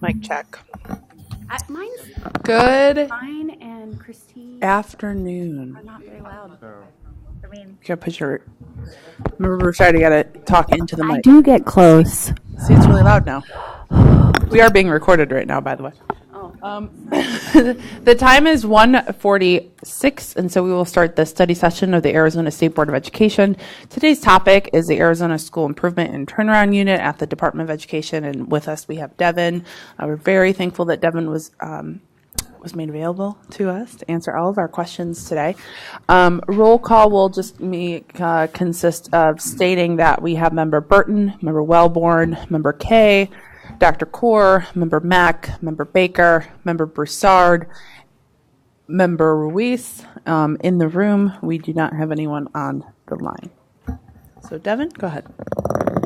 Mic check. Mine's Good fine, and Christine afternoon. are not very loud. I mean, You gotta put your. Remember, Rashad, you gotta talk into the I mic. do get close. See, it's really loud now. We are being recorded right now, by the way. The time is 1:46, and so we will start the study session of the Arizona State Board of Education. Today's topic is the Arizona School Improvement and Turnaround Unit at the Department of Education, and with us we have Devin. We're very thankful that Devin was made available to us to answer all of our questions today. Roll call will just consist of stating that we have Member Burton, Member Wellborn, Member Kay, Dr. Kaur, Member Mack, Member Baker, Member Broussard, Member Ruiz. In the room, we do not have anyone on the line. So Devin, go ahead.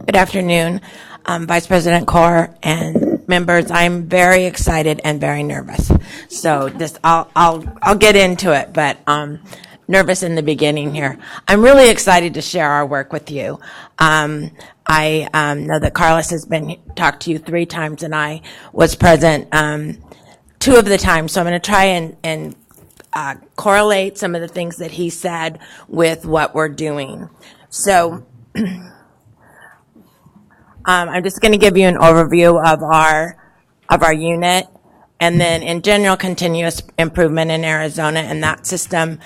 Good afternoon, Vice President Kaur and members. I'm very excited and very nervous. So I'll get into it, but nervous in the beginning here. I'm really excited to share our work with you. I know that Carlos has talked to you 3 times, and I was present 2 of the times. So I'm going to try and correlate some of the things that he said with what we're doing. So I'm just going to give you an overview of our unit, and then in general, continuous improvement in Arizona and that system,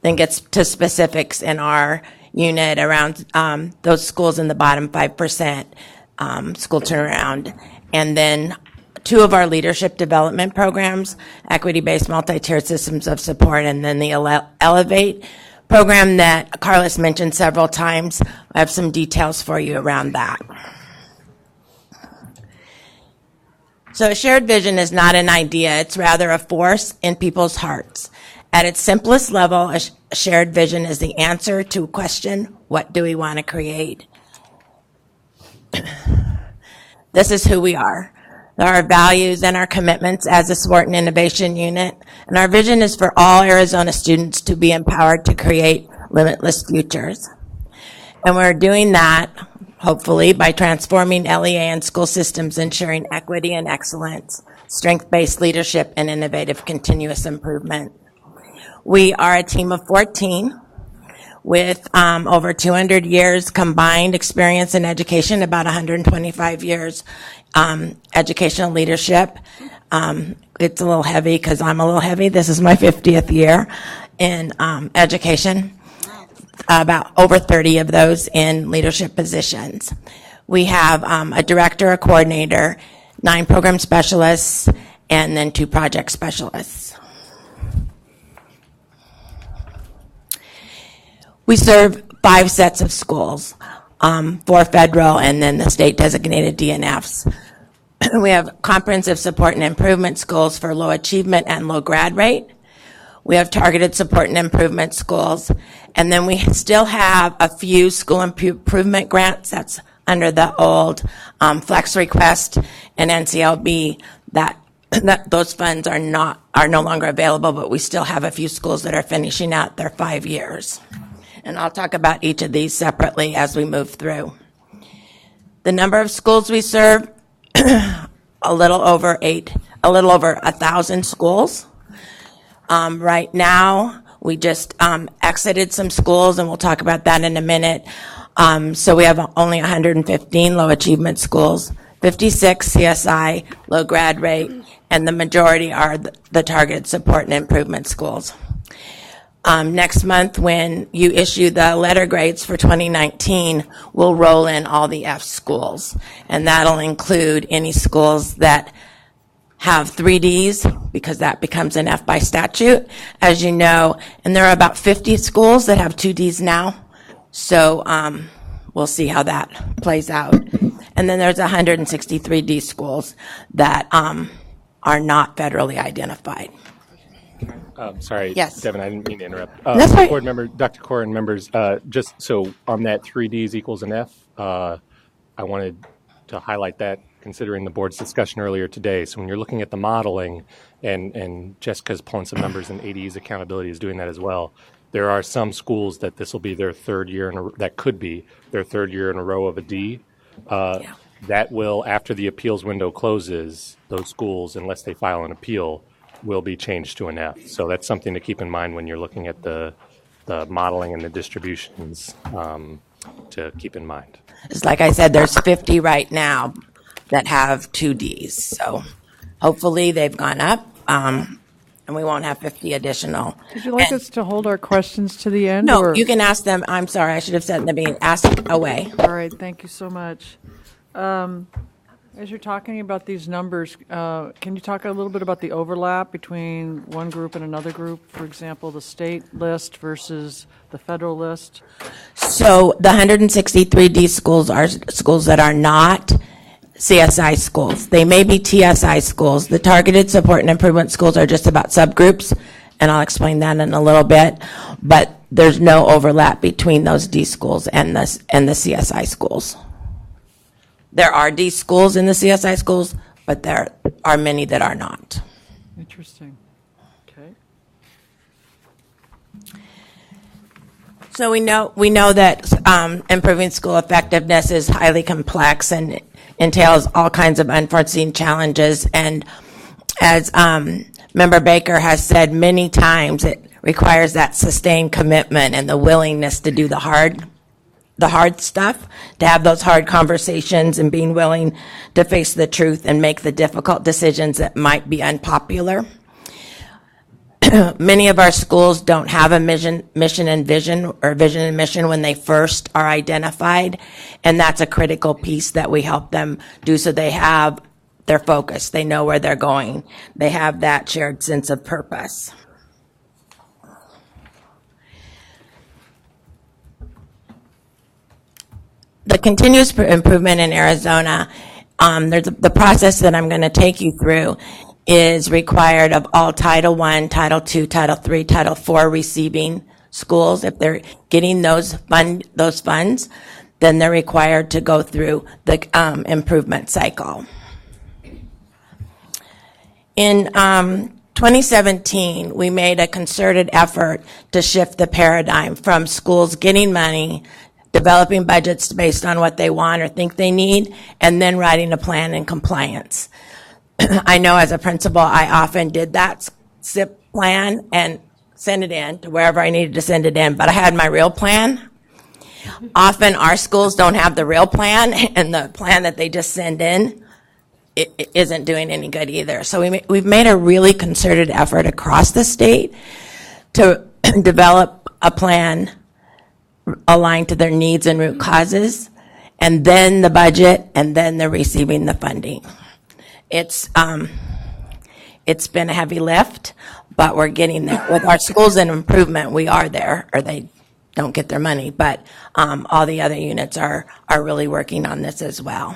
then gets to specifics in our unit around those schools in the bottom 5% school turnaround, and then 2 of our leadership development programs, equity-based multi-tiered systems of support, and then the Elevate program that Carlos mentioned several times. I have some details for you around that. So a shared vision is not an idea, it's rather a force in people's hearts. At its simplest level, a shared vision is the answer to a question, what do we want to create? This is who we are. Our values and our commitments as a sport and innovation unit. And our vision is for all Arizona students to be empowered to create limitless futures. And we're doing that, hopefully, by transforming LEA and school systems, ensuring equity and excellence, strength-based leadership, and innovative continuous improvement. We are a team of 14 with over 200 years combined experience in education, about 125 years educational leadership. It's a little heavy because I'm a little heavy. This is my 50th year in education. About over 30 of those in leadership positions. We have a director, a coordinator, 9 program specialists, and then 2 project specialists. We serve 5 sets of schools, 4 federal and then the state designated DNFs. We have comprehensive support and improvement schools for low achievement and low grad rate. We have targeted support and improvement schools. And then we still have a few school improvement grants that's under the old Flex Request and NCLB that those funds are no longer available, but we still have a few schools that are finishing out their 5 years. And I'll talk about each of these separately as we move through. The number of schools we serve, a little over 1,000 schools. Right now, we just exited some schools, and we'll talk about that in a minute. So we have only 115 low achievement schools, 56 CSI, low grad rate, and the majority are the targeted support and improvement schools. Next month, when you issue the letter grades for 2019, we'll roll in all the F schools, and that'll include any schools that have 3Ds, because that becomes an F by statute, as you know, and there are about 50 schools that have 2Ds now, so we'll see how that plays out. And then there's 163 D schools that are not federally identified. Sorry, Yes. Devin, I didn't mean to interrupt. That's right. Board member, Dr. Kaur and members, just so on that 3Ds equals an F, I wanted to highlight that considering the board's discussion earlier today. So when you're looking at the modeling, and Jessica's pulling some numbers, and AD's accountability is doing that as well, there are some schools that this will be their 3rd year, that could be their 3rd year in a row of a D. that will, after the appeals window closes, those schools, unless they file an appeal, will be changed to an F. So that's something to keep in mind when you're looking at the modeling and the distributions, to keep in mind. It's like I said, there's 50 right now that have 2Ds. So hopefully they've gone up, and we won't have 50 additional. Would you like us to hold our questions to the end? No, or? you can ask them. I'm sorry, I should have said in the beginning, ask away. All right, thank you so much. As you're talking about these numbers, can you talk a little bit about the overlap between one group and another group? For example, the state list versus the federal list? So the 163D schools are schools that are not CSI schools. They may be TSI schools. The targeted support and improvement schools are just about subgroups, and I'll explain that in a little bit. But there's no overlap between those D schools and the CSI schools. There are D schools in the CSI schools, but there are many that are not. Interesting. Okay. So we know that improving school effectiveness is highly complex and entails all kinds of unforeseen challenges. And as Member Baker has said many times, it requires that sustained commitment and the willingness to do the hard stuff, to have those hard conversations and being willing to face the truth and make the difficult decisions that might be unpopular. Many of our schools don't have a mission and vision, or vision and mission when they first are identified, and that's a critical piece that we help them do, so they have their focus, they know where they're going, they have that shared sense of purpose. The continuous improvement in Arizona, there's the process that I'm going to take you through is required of all Title I, Title II, Title III, Title IV receiving schools. If they're getting those funds, then they're required to go through the improvement cycle. In 2017, we made a concerted effort to shift the paradigm from schools getting money, developing budgets based on what they want or think they need, and then writing a plan in compliance. I know as a principal, I often did that SIP plan and send it in to wherever I needed to send it in, but I had my real plan. Often our schools don't have the real plan, and the plan that they just send in it isn't doing any good either. So we've made a really concerted effort across the state to develop a plan aligned to their needs and root causes, and then the budget, and then they're receiving the funding. It's been a heavy lift, but we're getting there. With our schools in improvement, we are there, or they don't get their money, but all the other units are really working on this as well.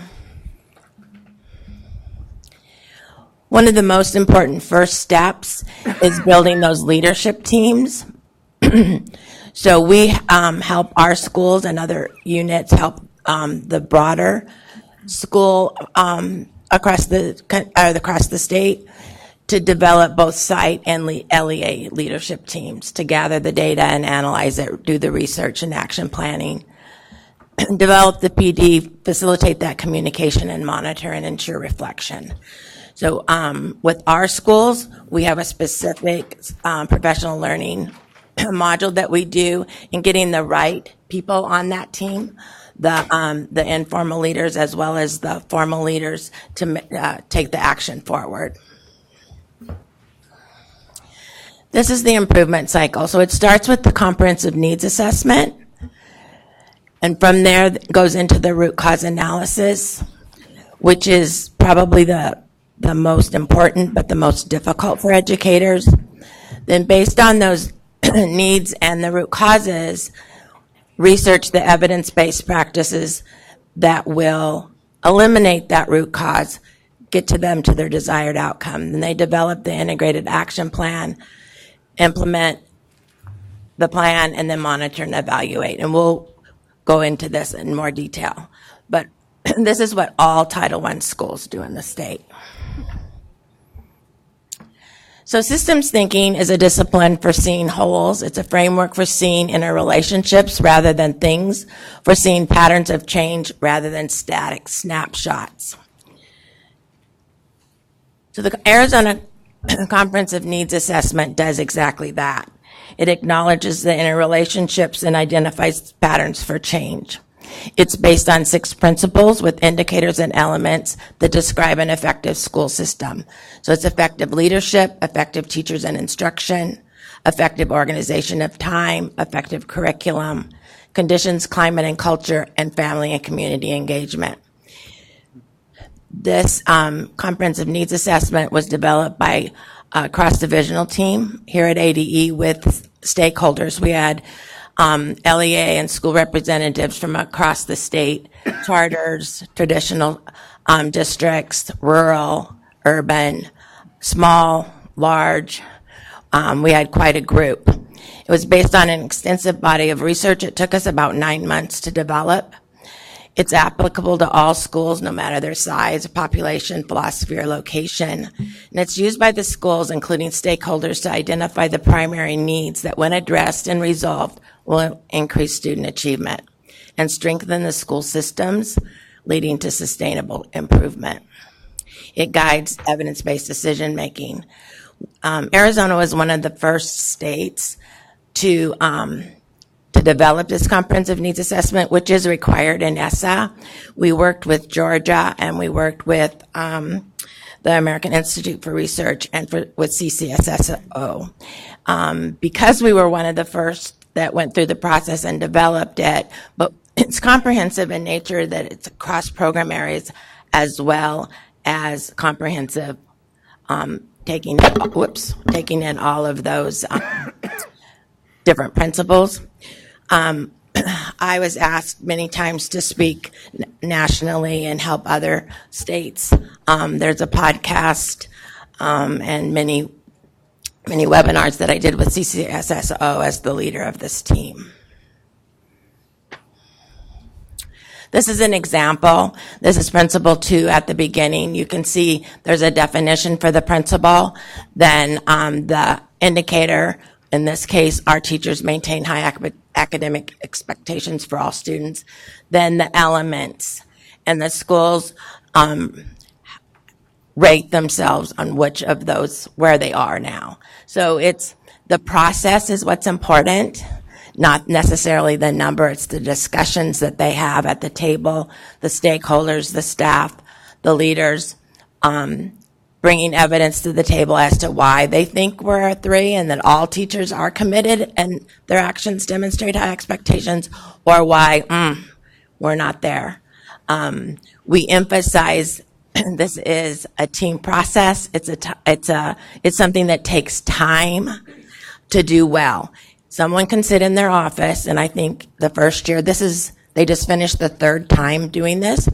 One of the most important first steps is building those leadership teams. So we help our schools and other units help the broader school across the state to develop both site and LEA leadership teams to gather the data and analyze it, do the research and action planning, develop the PD, facilitate that communication and monitor and ensure reflection. So with our schools, we have a specific professional learning module that we do in getting the right people on that team, the informal leaders as well as the formal leaders to take the action forward. This is the improvement cycle. So it starts with the comprehensive needs assessment, and from there it goes into the root cause analysis, which is probably the most important but the most difficult for educators. Then based on those needs and the root causes, research the evidence-based practices that will eliminate that root cause, get to them to their desired outcome. Then they develop the integrated action plan, implement the plan, and then monitor and evaluate. And we'll go into this in more detail. But this is what all Title I schools do in the state. So systems thinking is a discipline for seeing wholes. It's a framework for seeing interrelationships rather than things, for seeing patterns of change rather than static snapshots. So the Arizona Comprehensive Needs Assessment does exactly that. It acknowledges the interrelationships and identifies patterns for change. It's based on 6 principles with indicators and elements that describe an effective school system. So it's effective leadership, effective teachers and instruction, effective organization of time, effective curriculum, conditions, climate and culture, and family and community engagement. This comprehensive needs assessment was developed by a cross-divisional team here at ADE with stakeholders. We had LEA and school representatives from across the state, charters, traditional districts, rural, urban, small, large. We had quite a group. It was based on an extensive body of research. It took us about 9 months to develop. It's applicable to all schools, no matter their size, population, philosophy, or location. And it's used by the schools, including stakeholders, to identify the primary needs that, when addressed and resolved, will increase student achievement and strengthen the school systems, leading to sustainable improvement. It guides evidence-based decision-making. Arizona was one of the first states to develop this comprehensive needs assessment, which is required in ESSA. We worked with Georgia, and we worked with the American Institute for Research and with CCSSO. Because we were one of the first that went through the process and developed it, but it's comprehensive in nature that it's across program areas as well as comprehensive, taking in all of those different principles. I was asked many times to speak nationally and help other states. There's a podcast and many webinars that I did with CCSSO as the leader of this team. This is an example. This is principle 2 at the beginning. You can see there's a definition for the principle. Then the indicator, in this case, our teachers maintain high academic expectations for all students. Then the elements, and the schools rate themselves on which of those, where they are now. So it's, the process is what's important, not necessarily the number. It's the discussions that they have at the table, the stakeholders, the staff, the leaders, bringing evidence to the table as to why they think we're a 3 and that all teachers are committed and their actions demonstrate high expectations, or why we're not there. We emphasize this is a team process. It's something that takes time to do well. Someone can sit in their office, and I think the first year, they just finished the 3rd time doing this.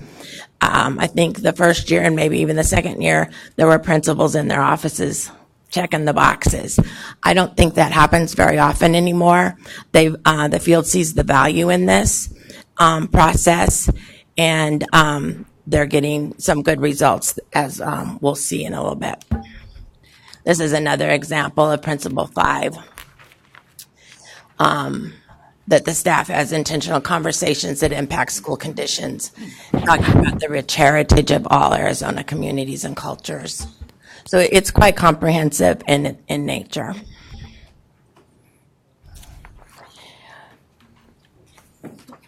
I think the first year and maybe even the second year, there were principals in their offices checking the boxes. I don't think that happens very often anymore. The field sees the value in this process, and they're getting some good results, as we'll see in a little bit. This is another example of Principle 5. That the staff has intentional conversations that impact school conditions, talking about the rich heritage of all Arizona communities and cultures. So it's quite comprehensive in nature.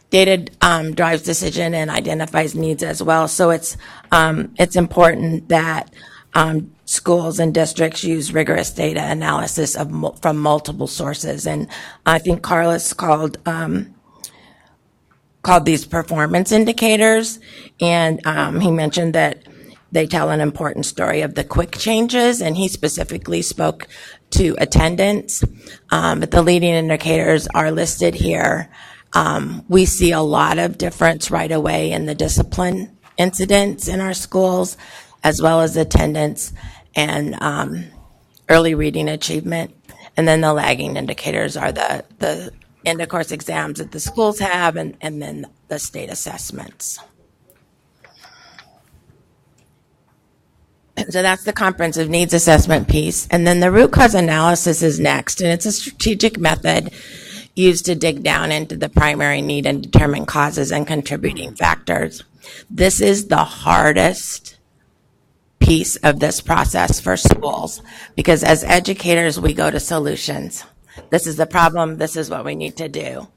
Data drives decision and identifies needs as well. So it's important that schools and districts use rigorous data analysis from multiple sources. And I think Carlos called these performance indicators. And he mentioned that they tell an important story of the quick changes, and he specifically spoke to attendance. But the leading indicators are listed here. We see a lot of difference right away in the discipline incidents in our schools, as well as attendance and early reading achievement. And then the lagging indicators are the end-of-course exams that the schools have, and then the state assessments. So that's the comprehensive needs assessment piece. And then the root cause analysis is next. And it's a strategic method used to dig down into the primary need and determine causes and contributing factors. This is the hardest piece of this process for schools because as educators, we go to solutions. This is the problem. This is what we need to do.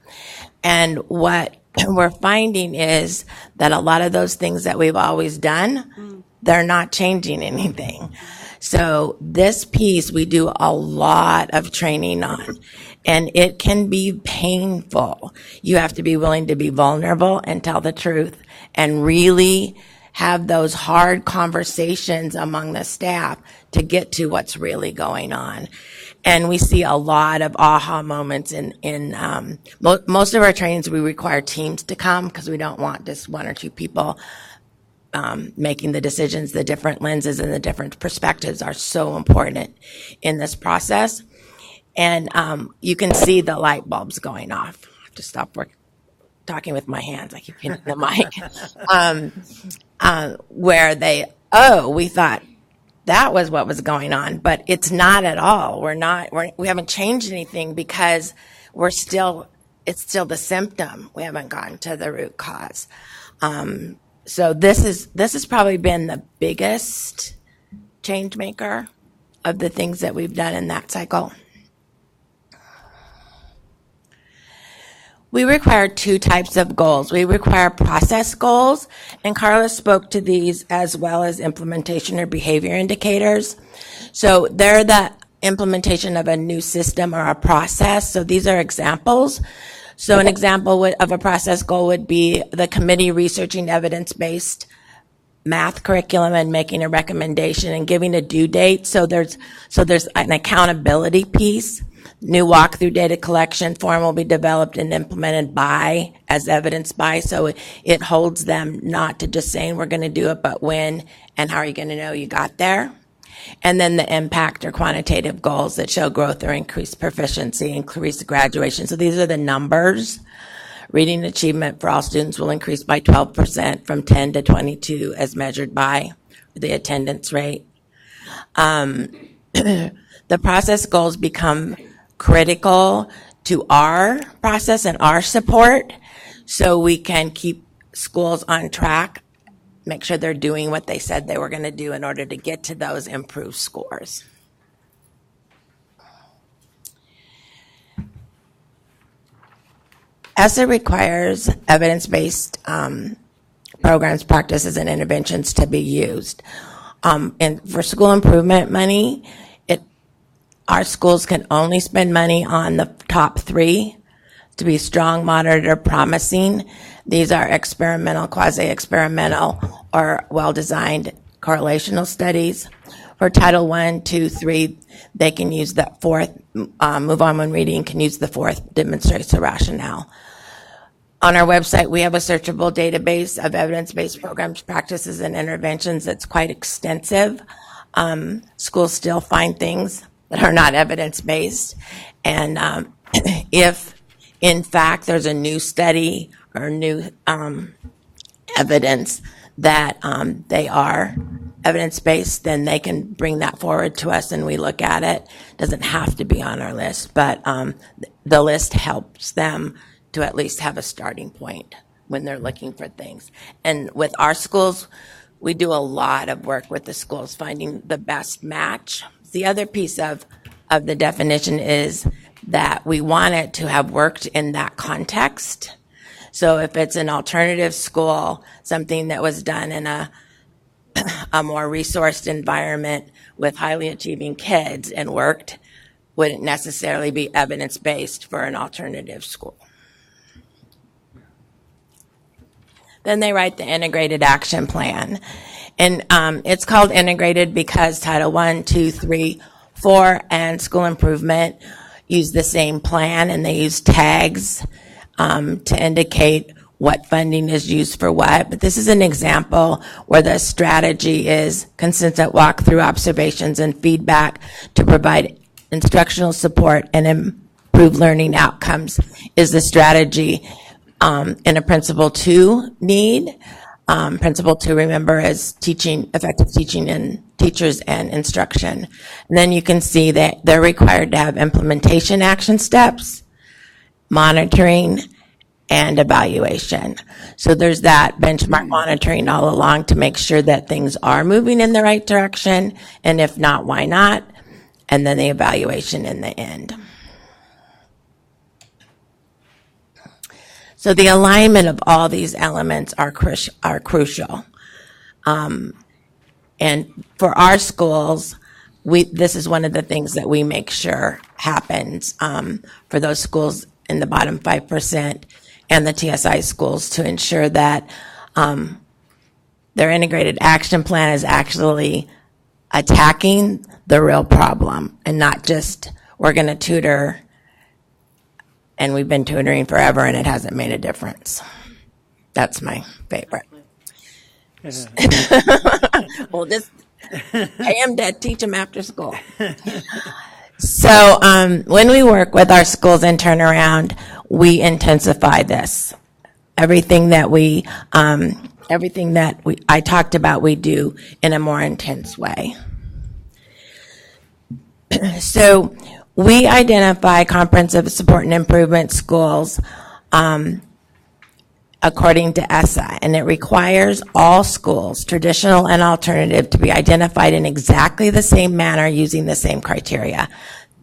And what we're finding is that a lot of those things that we've always done, they're not changing anything. So this piece we do a lot of training on, and it can be painful. You have to be willing to be vulnerable and tell the truth and really have those hard conversations among the staff to get to what's really going on. And we see a lot of aha moments in most of our trainings. We require teams to come because we don't want just one or two people making the decisions. The different lenses and the different perspectives are so important in this process. And you can see the light bulbs going off. I have to stop talking with my hands. I keep hitting the mic. Where we thought that was what was going on, but it's not at all. We haven't changed anything because it's still the symptom. We haven't gotten to the root cause. So this has probably been the biggest change maker of the things that we've done in that cycle. We require two types of goals. We require process goals, and Carla spoke to these, as well as implementation or behavior indicators. So they're the implementation of a new system or a process. So these are examples. So an example of a process goal would be the committee researching evidence-based math curriculum and making a recommendation and giving a due date. So there's an accountability piece. New walkthrough data collection form will be developed and implemented as evidenced by. So it holds them not to just saying we're going to do it, but when and how are you going to know you got there? And then the impact or quantitative goals that show growth or increased proficiency, increased graduation. So these are the numbers. Reading achievement for all students will increase by 12% from 10 to 22 as measured by the attendance rate. The process goals become critical to our process and our support so we can keep schools on track, make sure they're doing what they said they were going to do in order to get to those improved scores. ESSA requires evidence-based programs, practices, and interventions to be used. And for school improvement money, our schools can only spend money on the top three to be strong, moderate, or promising. These are experimental, quasi-experimental, or well-designed correlational studies. For Title I, II, III, they can use the fourth, move on when reading, can use the fourth, demonstrates the rationale. On our website, we have a searchable database of evidence-based programs, practices, and interventions that's quite extensive. Schools still find things that are not evidence-based. And if, in fact, there's a new study or new evidence that they are evidence-based, then they can bring that forward to us and we look at it. It doesn't have to be on our list, but the list helps them to at least have a starting point when they're looking for things. And with our schools, we do a lot of work with the schools finding the best match. The other piece of the definition is that we want it to have worked in that context. So if it's an alternative school, something that was done in a more resourced environment with highly achieving kids and worked, wouldn't necessarily be evidence-based for an alternative school. Then they write the integrated action plan. And it's called integrated because Title I, II, III, IV, and school improvement use the same plan, and they use tags to indicate what funding is used for what. But this is an example where the strategy is consistent walkthrough observations and feedback to provide instructional support and improve learning outcomes is the strategy in a principle 2 need. principle to remember is teaching, effective teaching and teachers and instruction. And then you can see that they're required to have implementation action steps, monitoring, and evaluation. So there's that benchmark monitoring all along to make sure that things are moving in the right direction, and if not, why not? And then the evaluation in the end. So the alignment of all these elements are crucial. And for our schools, this is one of the things that we make sure happens for those schools in the bottom 5% and the TSI schools, to ensure that their integrated action plan is actually attacking the real problem and not just, we're going to tutor, and we've been tutoring forever and it hasn't made a difference. That's my favorite. Well, just pay them to teach them after school. So when we work with our schools in turnaround, we intensify this. Everything that I talked about, we do in a more intense way. So we identify comprehensive support and improvement schools according to ESSA, and it requires all schools, traditional and alternative, to be identified in exactly the same manner using the same criteria.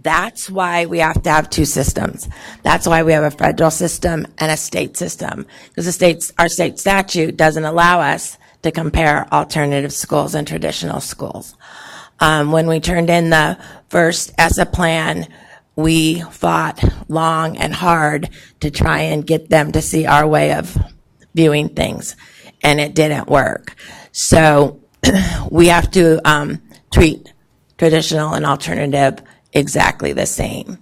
That's why we have to have two systems. That's why we have a federal system and a state system, because our state statute doesn't allow us to compare alternative schools and traditional schools. When we turned in the first ESSA plan, we fought long and hard to try and get them to see our way of viewing things, and it didn't work. So we have to treat traditional and alternative exactly the same.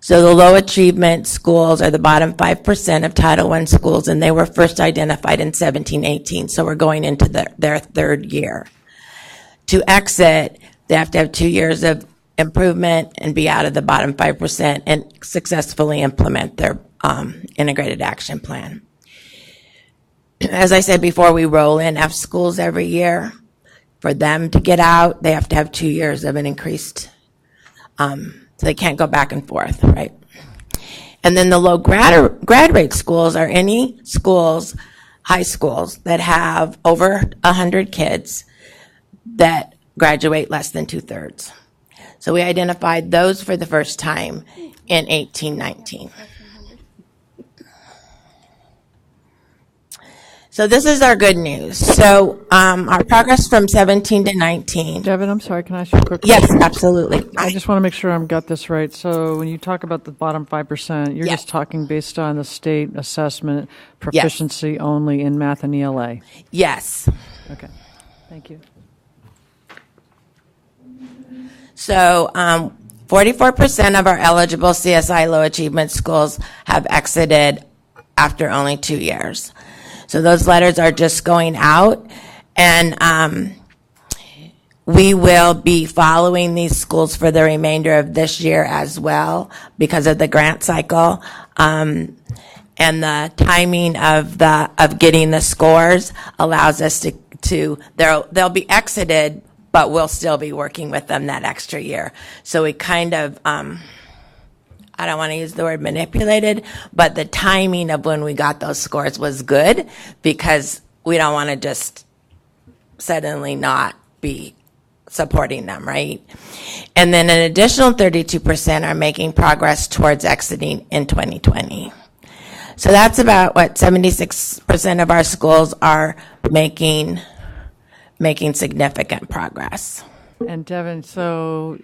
So the low achievement schools are the bottom 5% of Title I schools, and they were first identified in 1718, so we're going into their third year. To exit, they have to have 2 years of improvement and be out of the bottom 5% and successfully implement their integrated action plan. As I said before, we roll in F schools every year. For them to get out, they have to have 2 years of an increased, so they can't go back and forth, right? And then the low grad rate schools are any schools, high schools, that have over 100 kids that graduate less than 2/3. So we identified those for the first time in 1819. So this is our good news. So our progress from 17 to 19. Devin, I'm sorry, can I ask you a quick Yes, question? absolutely. I just want to make sure I've got this right. So when you talk about the bottom 5%, you're Yes. just talking based on the state assessment proficiency only in math and ELA? Yes. Okay, thank you. So 44% of our eligible CSI low achievement schools have exited after only 2 years. So those letters are just going out, and we will be following these schools for the remainder of this year as well because of the grant cycle. And the timing of getting the scores allows us to they'll be exited, but we'll still be working with them that extra year. So we kind of, I don't want to use the word manipulated, but the timing of when we got those scores was good because we don't want to just suddenly not be supporting them, right? And then an additional 32% are making progress towards exiting in 2020. So that's about what 76% of our schools are making significant progress. And Devin, so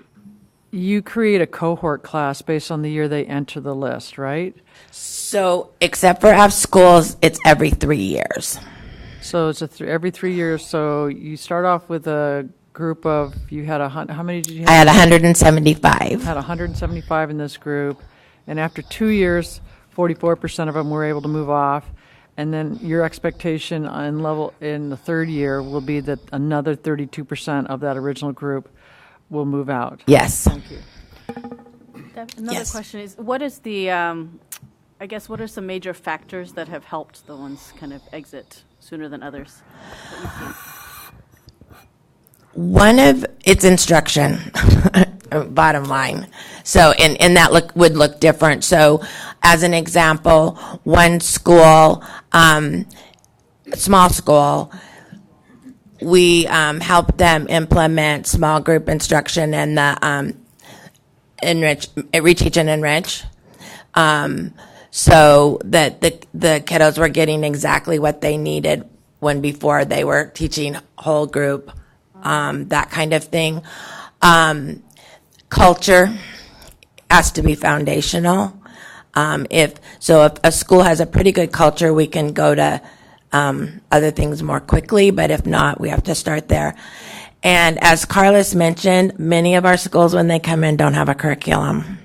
you create a cohort class based on the year they enter the list, right? So except for F schools, it's every 3 years. So it's every 3 years. So you start off with a group of, you had how many did you have? I had 175. Had 175 in this group. And after 2 years, 44% of them were able to move off. And then your expectation in the third year will be that another 32% of that original group will move out. Yes. Thank you. Another Yes. question is, what is the I guess what are some major factors that have helped the ones kind of exit sooner than others that you've seen? One of its instruction, bottom line. So, and that would look different. So, as an example, one school, small school, we helped them implement small group instruction and the reteach and enrich, so that the kiddos were getting exactly what they needed when before they were teaching whole group. That kind of thing. Culture has to be foundational. If a school has a pretty good culture, we can go to other things more quickly, but if not, we have to start there. And as Carlos mentioned, many of our schools, when they come in, don't have a curriculum.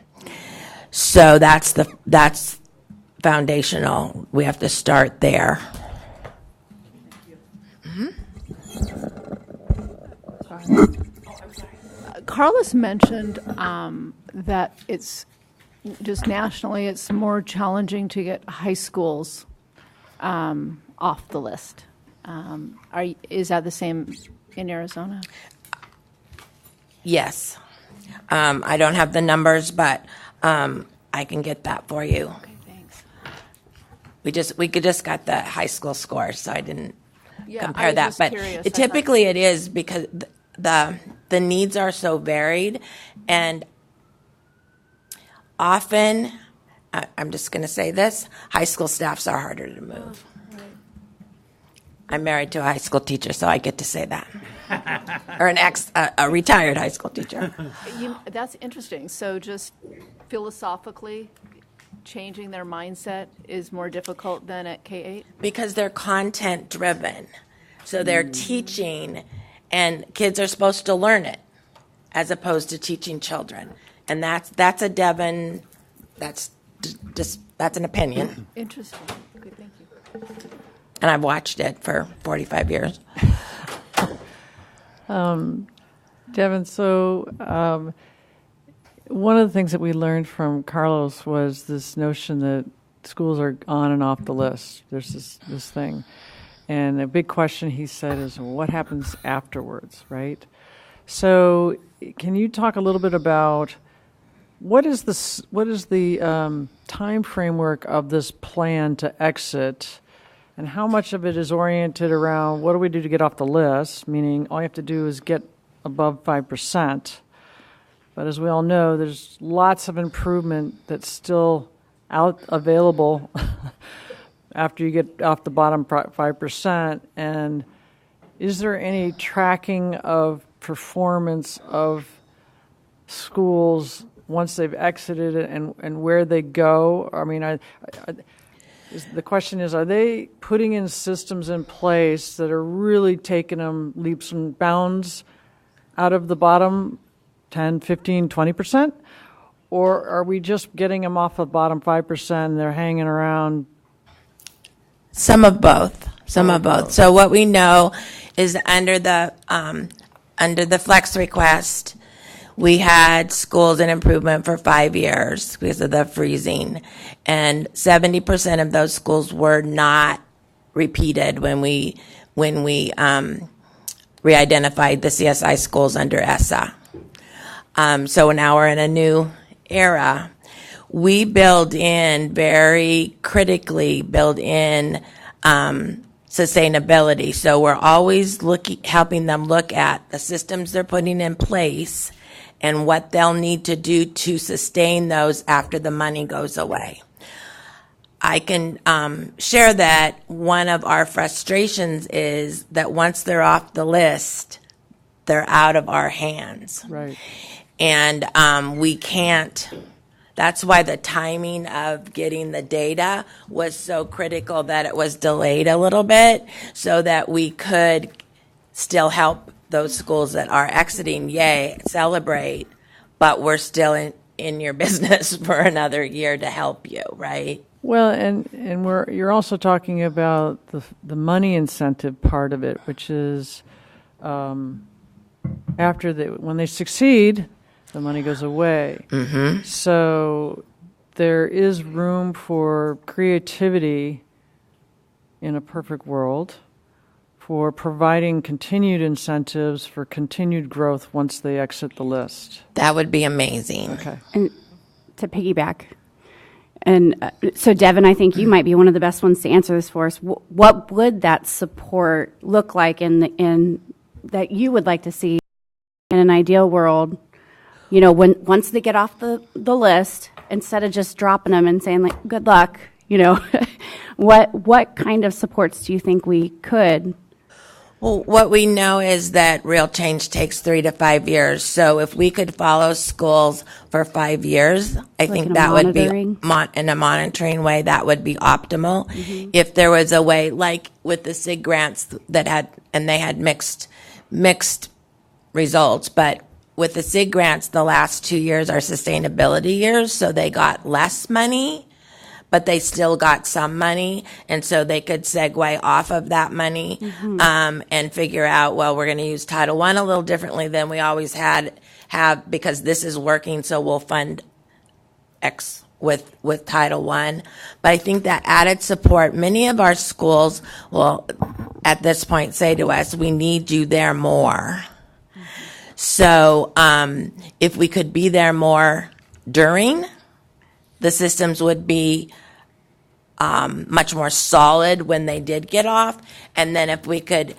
So that's foundational. We have to start there. Carlos mentioned that it's just nationally, it's more challenging to get high schools off the list. Is that the same in Arizona? Yes. I don't have the numbers, but I can get that for you. Okay, thanks. We just got the high school scores, so I didn't Yeah, compare I was that. just But curious. I thought- typically it is because the needs are so varied, and often, I'm just going to say this, high school staffs are harder to move. I'm married to a high school teacher, so I get to say that. Or a retired high school teacher. That's interesting. So just philosophically, changing their mindset is more difficult than at K-8? Because they're content driven. So they're teaching, and kids are supposed to learn it as opposed to teaching children. And that's a Devon, that's an opinion. Interesting. Good, thank you. And I've watched it for 45 years. Devin, so one of the things that we learned from Carlos was this notion that schools are on and off the list. There's this thing. And a big question, he said, is what happens afterwards, right? So can you talk a little bit about what is the time framework of this plan to exit, and how much of it is oriented around what do we do to get off the list, meaning all you have to do is get above 5%. But as we all know, there's lots of improvement that's still available after you get off the bottom 5%. And is there any tracking of performance of schools once they've exited and where they go? I mean, the question is, are they putting in systems in place that are really taking them leaps and bounds out of the bottom 10, 15, 20%? Or are we just getting them off the bottom 5% and they're hanging around? Some of both. So what we know is under the flex request, we had schools in improvement for 5 years because of the freezing, and 70% of those schools were not repeated when we re-identified the CSI schools under ESSA. So now we're in a new era. We very critically build in sustainability. So we're always helping them look at the systems they're putting in place and what they'll need to do to sustain those after the money goes away. I can share that one of our frustrations is that once they're off the list, they're out of our hands. Right. And we can't. That's why the timing of getting the data was so critical, that it was delayed a little bit so that we could still help those schools that are exiting. Yay, celebrate, but we're still in your business for another year to help you, right? Well, and you're also talking about the money incentive part of it, which is when they succeed, the money goes away. Mm-hmm. So there is room for creativity in a perfect world for providing continued incentives for continued growth once they exit the list. That would be amazing. Okay. And to piggyback, and so Devin, I think you might be one of the best ones to answer this for us. What would that support look like in that you would like to see in an ideal world? You know, once they get off the list, instead of just dropping them and saying like, "Good luck," you know, what kind of supports do you think we could? Well, what we know is that real change takes 3 to 5 years. So if we could follow schools for 5 years, I think in a that would be monitoring? in a monitoring way, that would be optimal. If there was a way, like with the SIG grants that they had mixed results, but with the SIG grants, the last 2 years are sustainability years, so they got less money, but they still got some money, and so they could segue off of that money and figure out, well, we're going to use Title I a little differently than we always have because this is working, so we'll fund X with Title I. But I think that added support, many of our schools will, at this point, say to us, we need you there more. So if we could be there more during, the systems would be much more solid when they did get off. And then if we could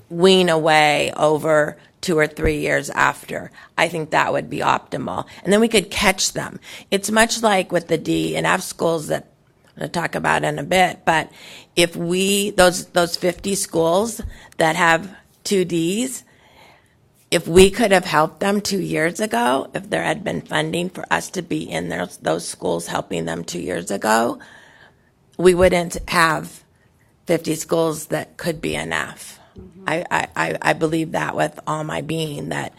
wean away over 2 or 3 years after, I think that would be optimal. And then we could catch them. It's much like with the D and F schools that I'm going to talk about in a bit. But if those 50 schools that have 2 Ds, if we could have helped them 2 years ago, if there had been funding for us to be in those schools helping them 2 years ago, we wouldn't have 50 schools that could be an F. I believe that with all my being, that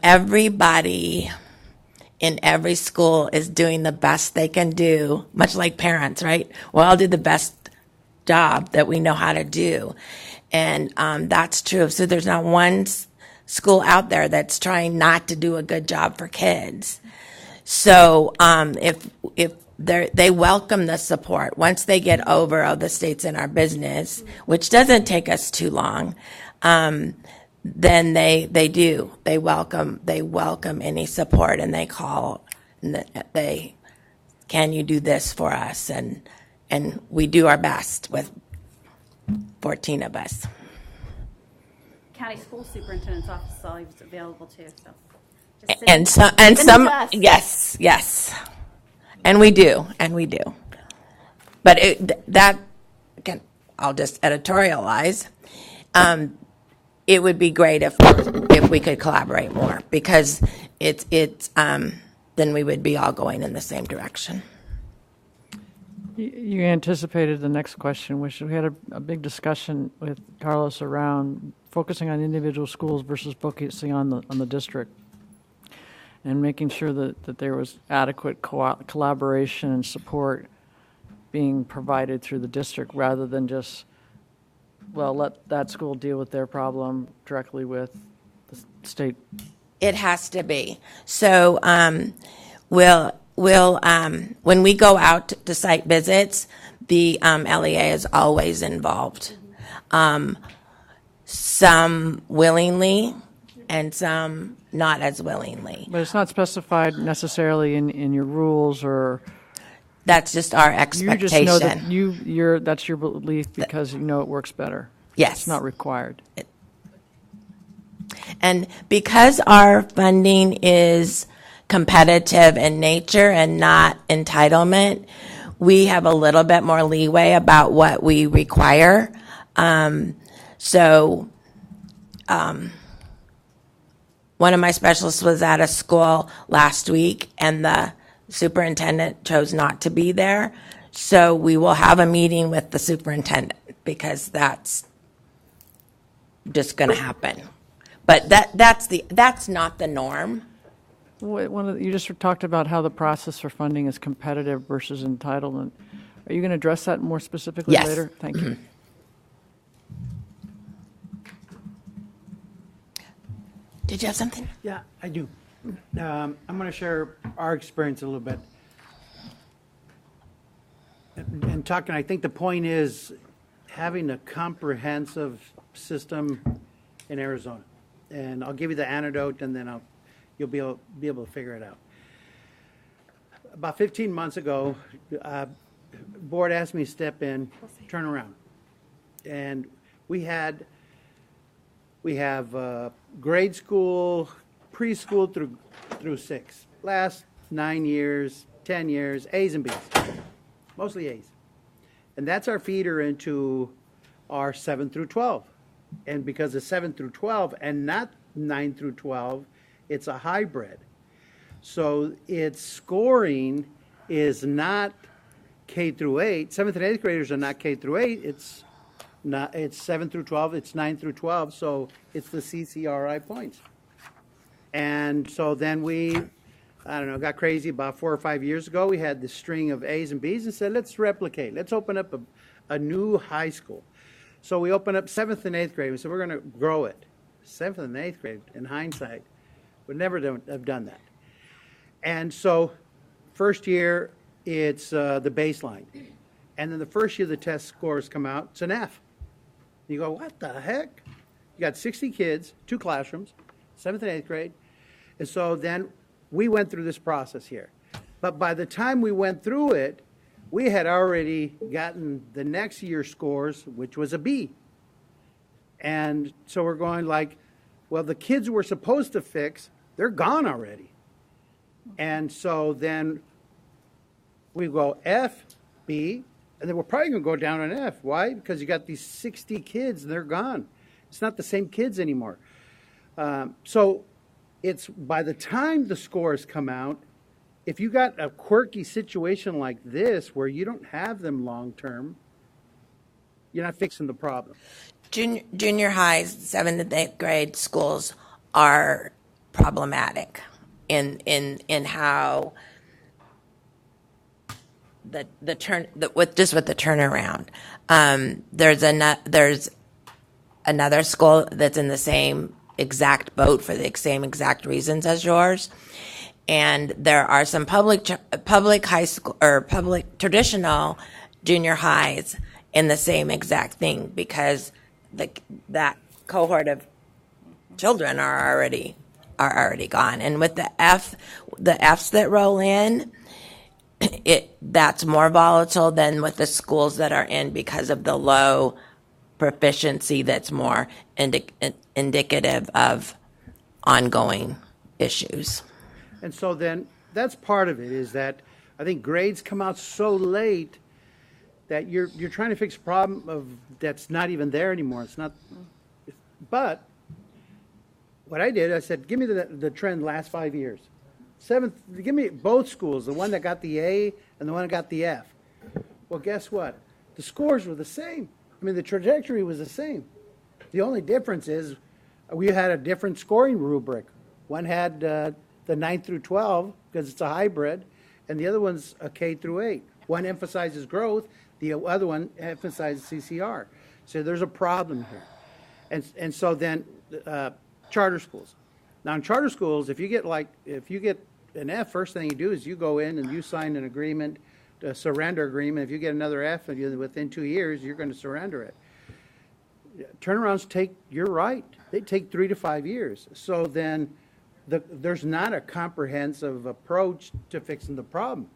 everybody in every school is doing the best they can do, much like parents, right? We'll all do the best job that we know how to do. And that's true. So there's not one school out there that's trying not to do a good job for kids. So if they welcome the support once they get over, the state's in our business, which doesn't take us too long, then they do. They welcome any support, and they call and can you do this for us? And we do our best with 14 of us. County School Superintendent's Office is always available too. So. Yes, and we do. But I'll just editorialize. It would be great if we could collaborate more, because then we would be all going in the same direction. You anticipated the next question, which we had a big discussion with Carlos around focusing on individual schools versus focusing on the district, and making sure that there was adequate collaboration and support being provided through the district, rather than just, well, let that school deal with their problem directly with the state. It has to be. So we'll when we go out to site visits, the LEA is always involved. Some willingly and some not as willingly. But it's not specified necessarily in your rules, or that's just our you expectation. just know that that's your belief because you know it works better. Yes. It's not required. And because our funding is competitive in nature and not entitlement, we have a little bit more leeway about what we require. One of my specialists was at a school last week, and the superintendent chose not to be there. So we will have a meeting with the superintendent, because that's just going to happen. But that's not the norm. You just talked about how the process for funding is competitive versus entitlement. Are you going to address that more specifically Yes. later? Thank you. Did you have something? Yeah, I do. I'm going to share our experience a little bit. And talking, I think the point is having a comprehensive system in Arizona. And I'll give you the anecdote, and then you'll be able to figure it out. About 15 months ago, board asked me to step in, turn around, and we have grade school, preschool through 6. Last 9 years, 10 years, A's and B's, mostly A's, and that's our feeder into our 7 through 12. And because it's 7 through 12 and not 9 through 12, it's a hybrid. So its scoring is not K through 8. 7th and 8th graders are not K through 8. It's 7 through 12. It's 9 through 12. So it's the CCRI points. And so then got crazy about 4 or 5 years ago. We had this string of A's and B's and said, let's replicate. Let's open up a new high school. So we opened up 7th and 8th grade. We said, we're going to grow it. 7th and 8th grade, in hindsight, would never have done that. And so first year, it's the baseline. And then the first year the test scores come out, it's an F. You go, what the heck? You got 60 kids, 2 classrooms, 7th and 8th grade. And so then we went through this process here. But by the time we went through it, we had already gotten the next year's scores, which was a B. And so we're going like, well, the kids we're supposed to fix, they're gone already. And so then we go F, B, and then we're probably going to go down an F. Why? Because you got these 60 kids, and they're gone. It's not the same kids anymore. So it's by the time the scores come out, if you got a quirky situation like this where you don't have them long term, you're not fixing the problem. Junior highs, 7th and 8th grade schools are problematic in how with the turnaround. There's another school that's in the same exact boat for the same exact reasons as yours. And there are some public high school or public traditional junior highs in the same exact thing because that cohort of children are already gone. And with the Fs that roll in, that's more volatile than with the schools that are in because of the low proficiency that's more indicative of ongoing issues. And so then that's part of it is that I think grades come out so late that you're trying to fix a problem that's not even there anymore. It's not. But what I did, I said, give me the trend last 5 years. 7th, give me both schools, the one that got the A and the one that got the F. Well, guess what? The scores were the same. I mean, the trajectory was the same. The only difference is we had a different scoring rubric. One had the 9 through 12 because it's a hybrid, and the other one's a K through 8. One emphasizes growth, the other one emphasizes CCR. So there's a problem here. And so then charter schools. Now in charter schools, if you get an F, first thing you do is you go in and you sign an agreement, a surrender agreement. If you get another F and within 2 years, you're going to surrender it. Turnarounds you're right, they take 3 to 5 years. So then there's not a comprehensive approach to fixing the problem.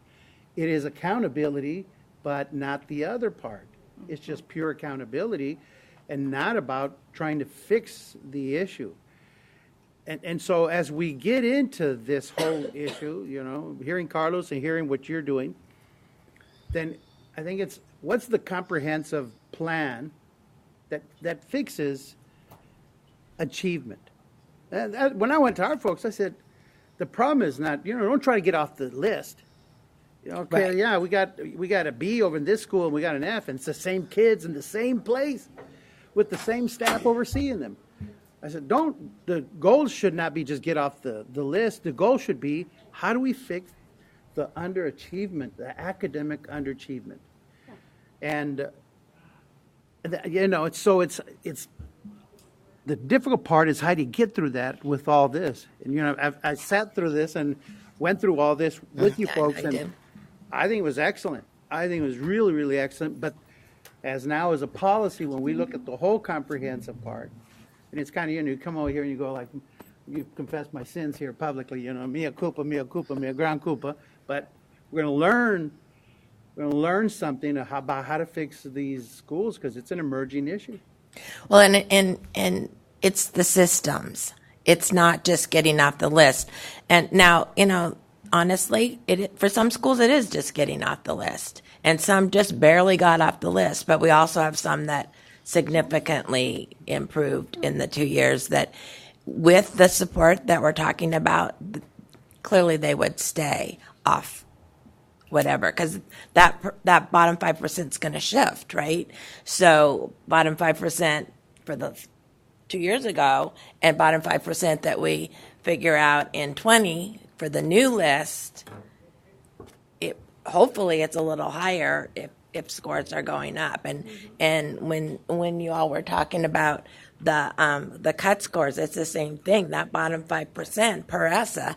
It is accountability, but not the other part. It's just pure accountability and not about trying to fix the issue. And so as we get into this whole issue, hearing Carlos and hearing what you're doing, then I think it's what's the comprehensive plan that fixes achievement. When I went to our folks, I said, the problem is not, don't try to get off the list. Okay, right. Yeah, we got a B over in this school and we got an F, and it's the same kids in the same place with the same staff overseeing them. I said, the goal should not be just get off the list. The goal should be, how do we fix the underachievement, the academic underachievement? And, it's the difficult part is how do you get through that with all this? And, you know, I sat through this and went through all this with you folks, I did. and I think it was excellent. I think it was really, really excellent. But as now as a policy, when we look at the whole comprehensive part, and it's kind of, you know, you come over here and you go like, you confess my sins here publicly, you know, mea culpa, mea culpa, mea gran culpa. But we're going to learn something about how to fix these schools because it's an emerging issue. Well, and it's the systems. It's not just getting off the list. And now, you know, honestly, for some schools it is just getting off the list. And some just barely got off the list. But we also have some that significantly improved in the 2 years that with the support that we're talking about, clearly they would stay off whatever, because that bottom 5% is going to shift, right? So bottom 5% for the 2 years ago and bottom 5% that we figure out in 20 for the new list, hopefully it's a little higher if scores are going up. And when you all were talking about the cut scores, it's the same thing. That bottom 5% per ESSA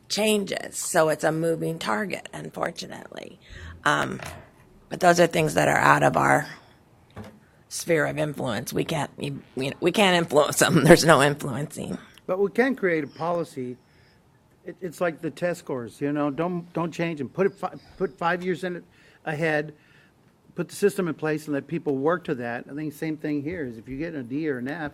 changes, so it's a moving target, unfortunately. But those are things that are out of our sphere of influence. We can't influence them. There's no influencing. But we can create a policy. It's like the test scores, you know. Don't change them. Put 5 years in it ahead. Put the system in place and let people work to that. I think the same thing here is if you get a D or an F,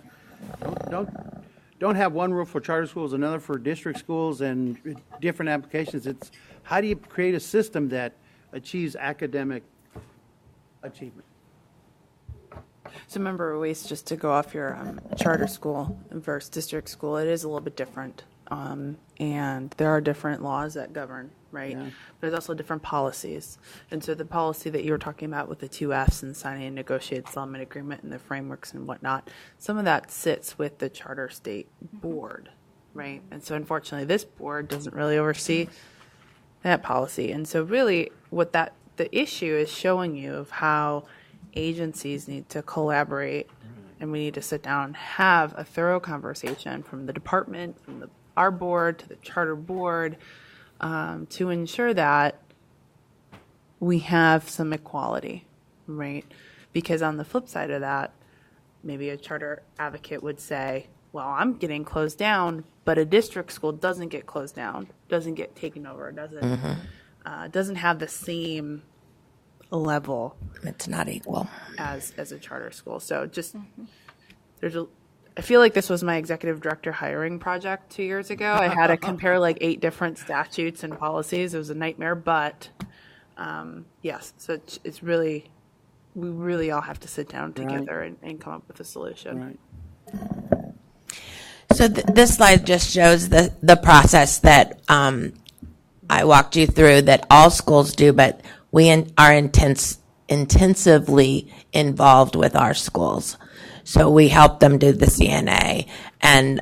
don't have one rule for charter schools, another for district schools, and different applications. It's how do you create a system that achieves academic achievement? So Member Ruiz, just to go off your charter school versus district school, it is a little bit different. And there are different laws that govern, right? Yeah. There's also different policies. And so the policy that you were talking about with the 2 Fs and signing a negotiated settlement agreement and the frameworks and whatnot, some of that sits with the charter state board, right? And so unfortunately, this board doesn't really oversee that policy. And so really what the issue is showing you of how agencies need to collaborate, and we need to sit down and have a thorough conversation from the department, from our board to the charter board, to ensure that we have some equality, right? Because on the flip side of that, maybe a charter advocate would say, well, I'm getting closed down, but a district school doesn't get closed down, doesn't get taken over, doesn't have the same level. It's not equal as a charter school. So just I feel like this was my executive director hiring project 2 years ago. I had to compare like 8 different statutes and policies. It was a nightmare, but yes. So it's really, we really all have to sit down together and come up with a solution. Right. So this slide just shows the process that I walked you through that all schools do, but we are intensively involved with our schools. So we help them do the CNA, and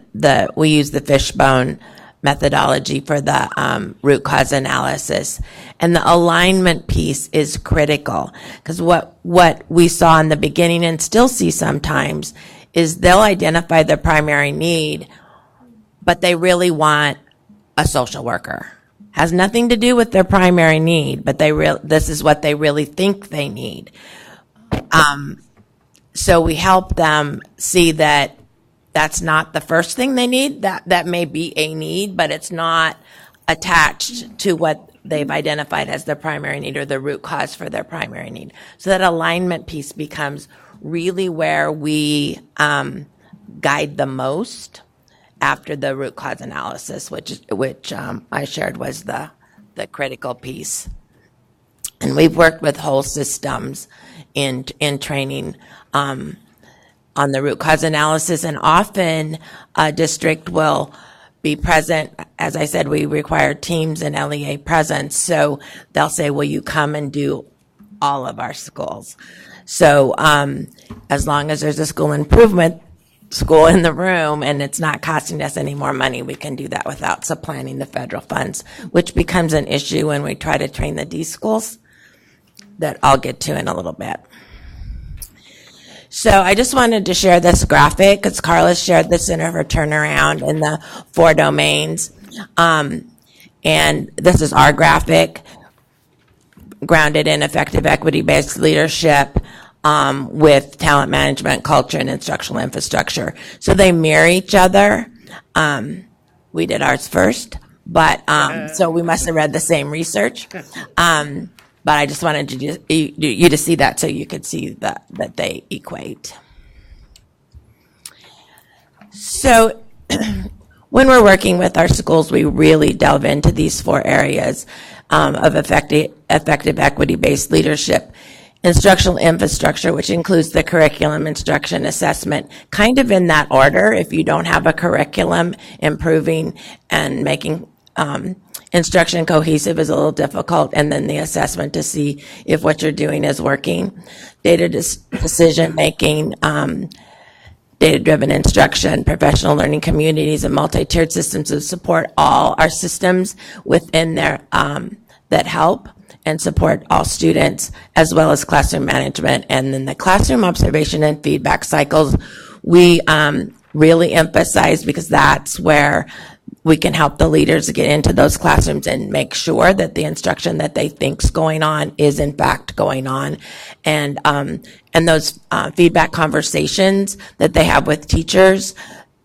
we use the fishbone methodology for the root cause analysis. And the alignment piece is critical, because what we saw in the beginning and still see sometimes is they'll identify the primary need, but they really want a social worker. Has nothing to do with their primary need, but this is what they really think they need. So we help them see that that's not the first thing they need. That may be a need, but it's not attached to what they've identified as their primary need or the root cause for their primary need. So that alignment piece becomes really where we guide the most after the root cause analysis, which I shared was the critical piece. And we've worked with whole systems in training on the root cause analysis, and often a district will be present. As I said, we require teams and LEA presence, so they'll say, will you come and do all of our schools? So as long as there's a school improvement school in the room and it's not costing us any more money, we can do that without supplanting the federal funds, which becomes an issue when we try to train the D schools that I'll get to in a little bit. So I just wanted to share this graphic because Carla shared the Center for Turnaround in the 4 domains. And this is our graphic, grounded in effective equity-based leadership with talent management, culture, and instructional infrastructure. So they mirror each other. We did ours first, but so we must have read the same research. But I just wanted you to see that so you could see that they equate. So when we're working with our schools, we really delve into these 4 areas of effective equity-based leadership. Instructional infrastructure, which includes the curriculum, instruction, assessment, kind of in that order. If you don't have a curriculum, improving and making instruction cohesive is a little difficult, and then the assessment to see if what you're doing is working. Data decision making, data-driven instruction, professional learning communities, and multi-tiered systems of support, all are systems within there that help and support all students, as well as classroom management. And then the classroom observation and feedback cycles, we really emphasize because that's where we can help the leaders get into those classrooms and make sure that the instruction that they think's going on is in fact going on. And those feedback conversations that they have with teachers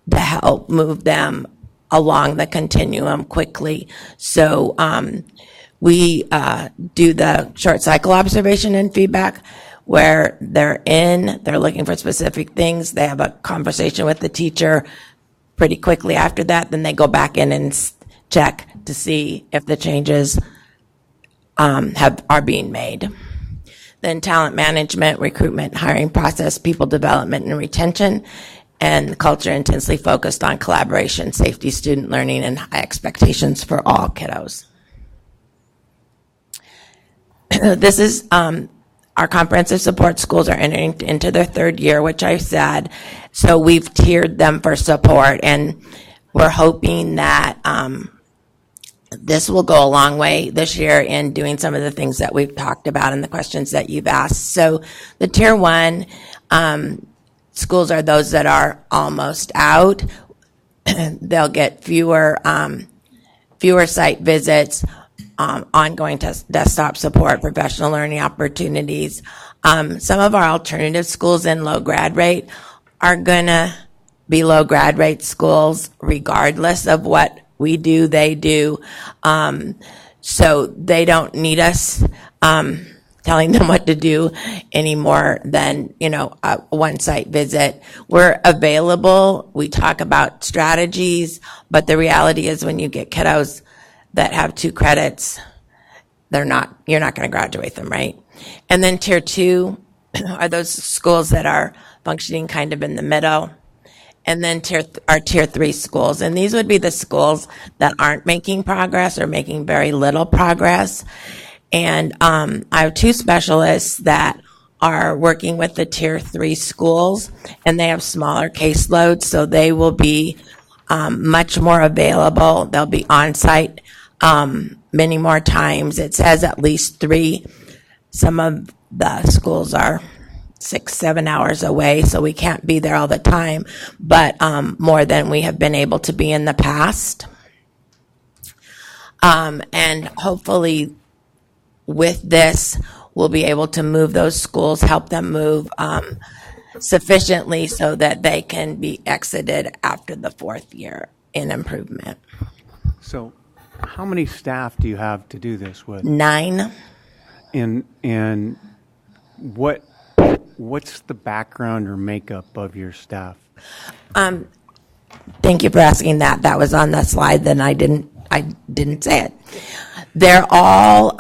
to help move them along the continuum quickly. So we do the short cycle observation and feedback where they're looking for specific things. They have a conversation with the teacher pretty quickly after that. Then they go back in and check to see if the changes are being made. Then talent management, recruitment, hiring process, people development and retention, and culture intensely focused on collaboration, safety, student learning, and high expectations for all kiddos. This is our comprehensive support schools are entering into their 3rd year, which I said. So we've tiered them for support, and we're hoping that this will go a long way this year in doing some of the things that we've talked about and the questions that you've asked. So the Tier 1 schools are those that are almost out. They'll get fewer site visits, ongoing desktop support, professional learning opportunities. Some of our alternative schools in low grad rate are going to be low grad rate schools regardless of what we do, they do. So they don't need us telling them what to do any more than, a one site visit. We're available. We talk about strategies, but the reality is when you get kiddos that have 2 credits, you're not going to graduate them, right? And then Tier 2 are those schools that are functioning kind of in the middle. And then Tier 3 schools. And these would be the schools that aren't making progress or making very little progress. And I have 2 specialists that are working with the Tier 3 schools, and they have smaller caseloads, so they will be much more available. They'll be on site many more times. It says at least 3. Some of the schools are 6-7 hours away, so we can't be there all the time, but more than we have been able to be in the past. And hopefully with this, we'll be able to move those schools, help them move sufficiently so that they can be exited after the 4th year in improvement. So how many staff do you have to do this with? 9. And what's the background or makeup of your staff? Thank you for asking that. That was on the slide, then I didn't say it. They're all,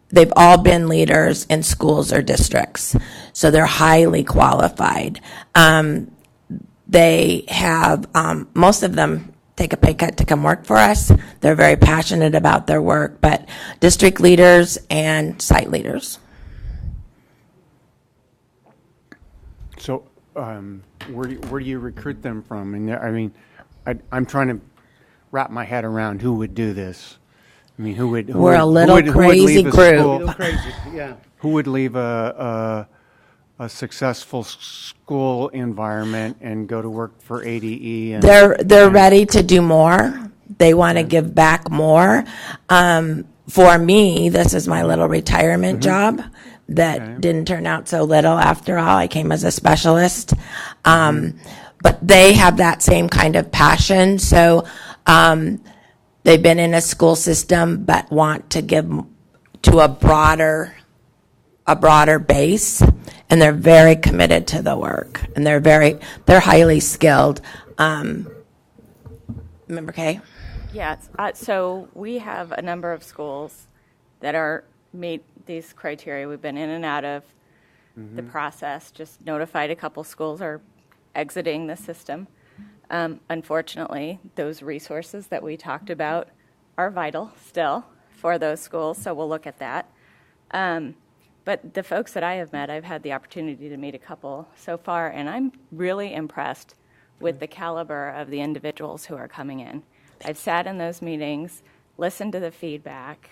they've all been leaders in schools or districts, so they're highly qualified. They have, most of them take a pay cut to come work for us. They're very passionate about their work, but district leaders and site leaders. So where do you recruit them from? And I mean, I'm trying to wrap my head around who would do this. I mean, We're a little crazy group. Little crazy, yeah. Who would leave a a successful school environment and go to work for ADE. And, They're ready to do more. They want to give back more. For me, this is my little retirement job that didn't turn out so little after all. I came as a specialist. But they have that same kind of passion. So they've been in a school system but want to give to a broader base, and they're very committed to the work, and they're highly skilled. Member Kay? Yeah, so we have a number of schools that meet these criteria. We've been in and out of the process, just notified a couple schools are exiting the system. Unfortunately, those resources that we talked about are vital still for those schools, so we'll look at that. But the folks that I have met, I've had the opportunity to meet a couple so far, and I'm really impressed with the caliber of the individuals who are coming in. I've sat in those meetings, listened to the feedback,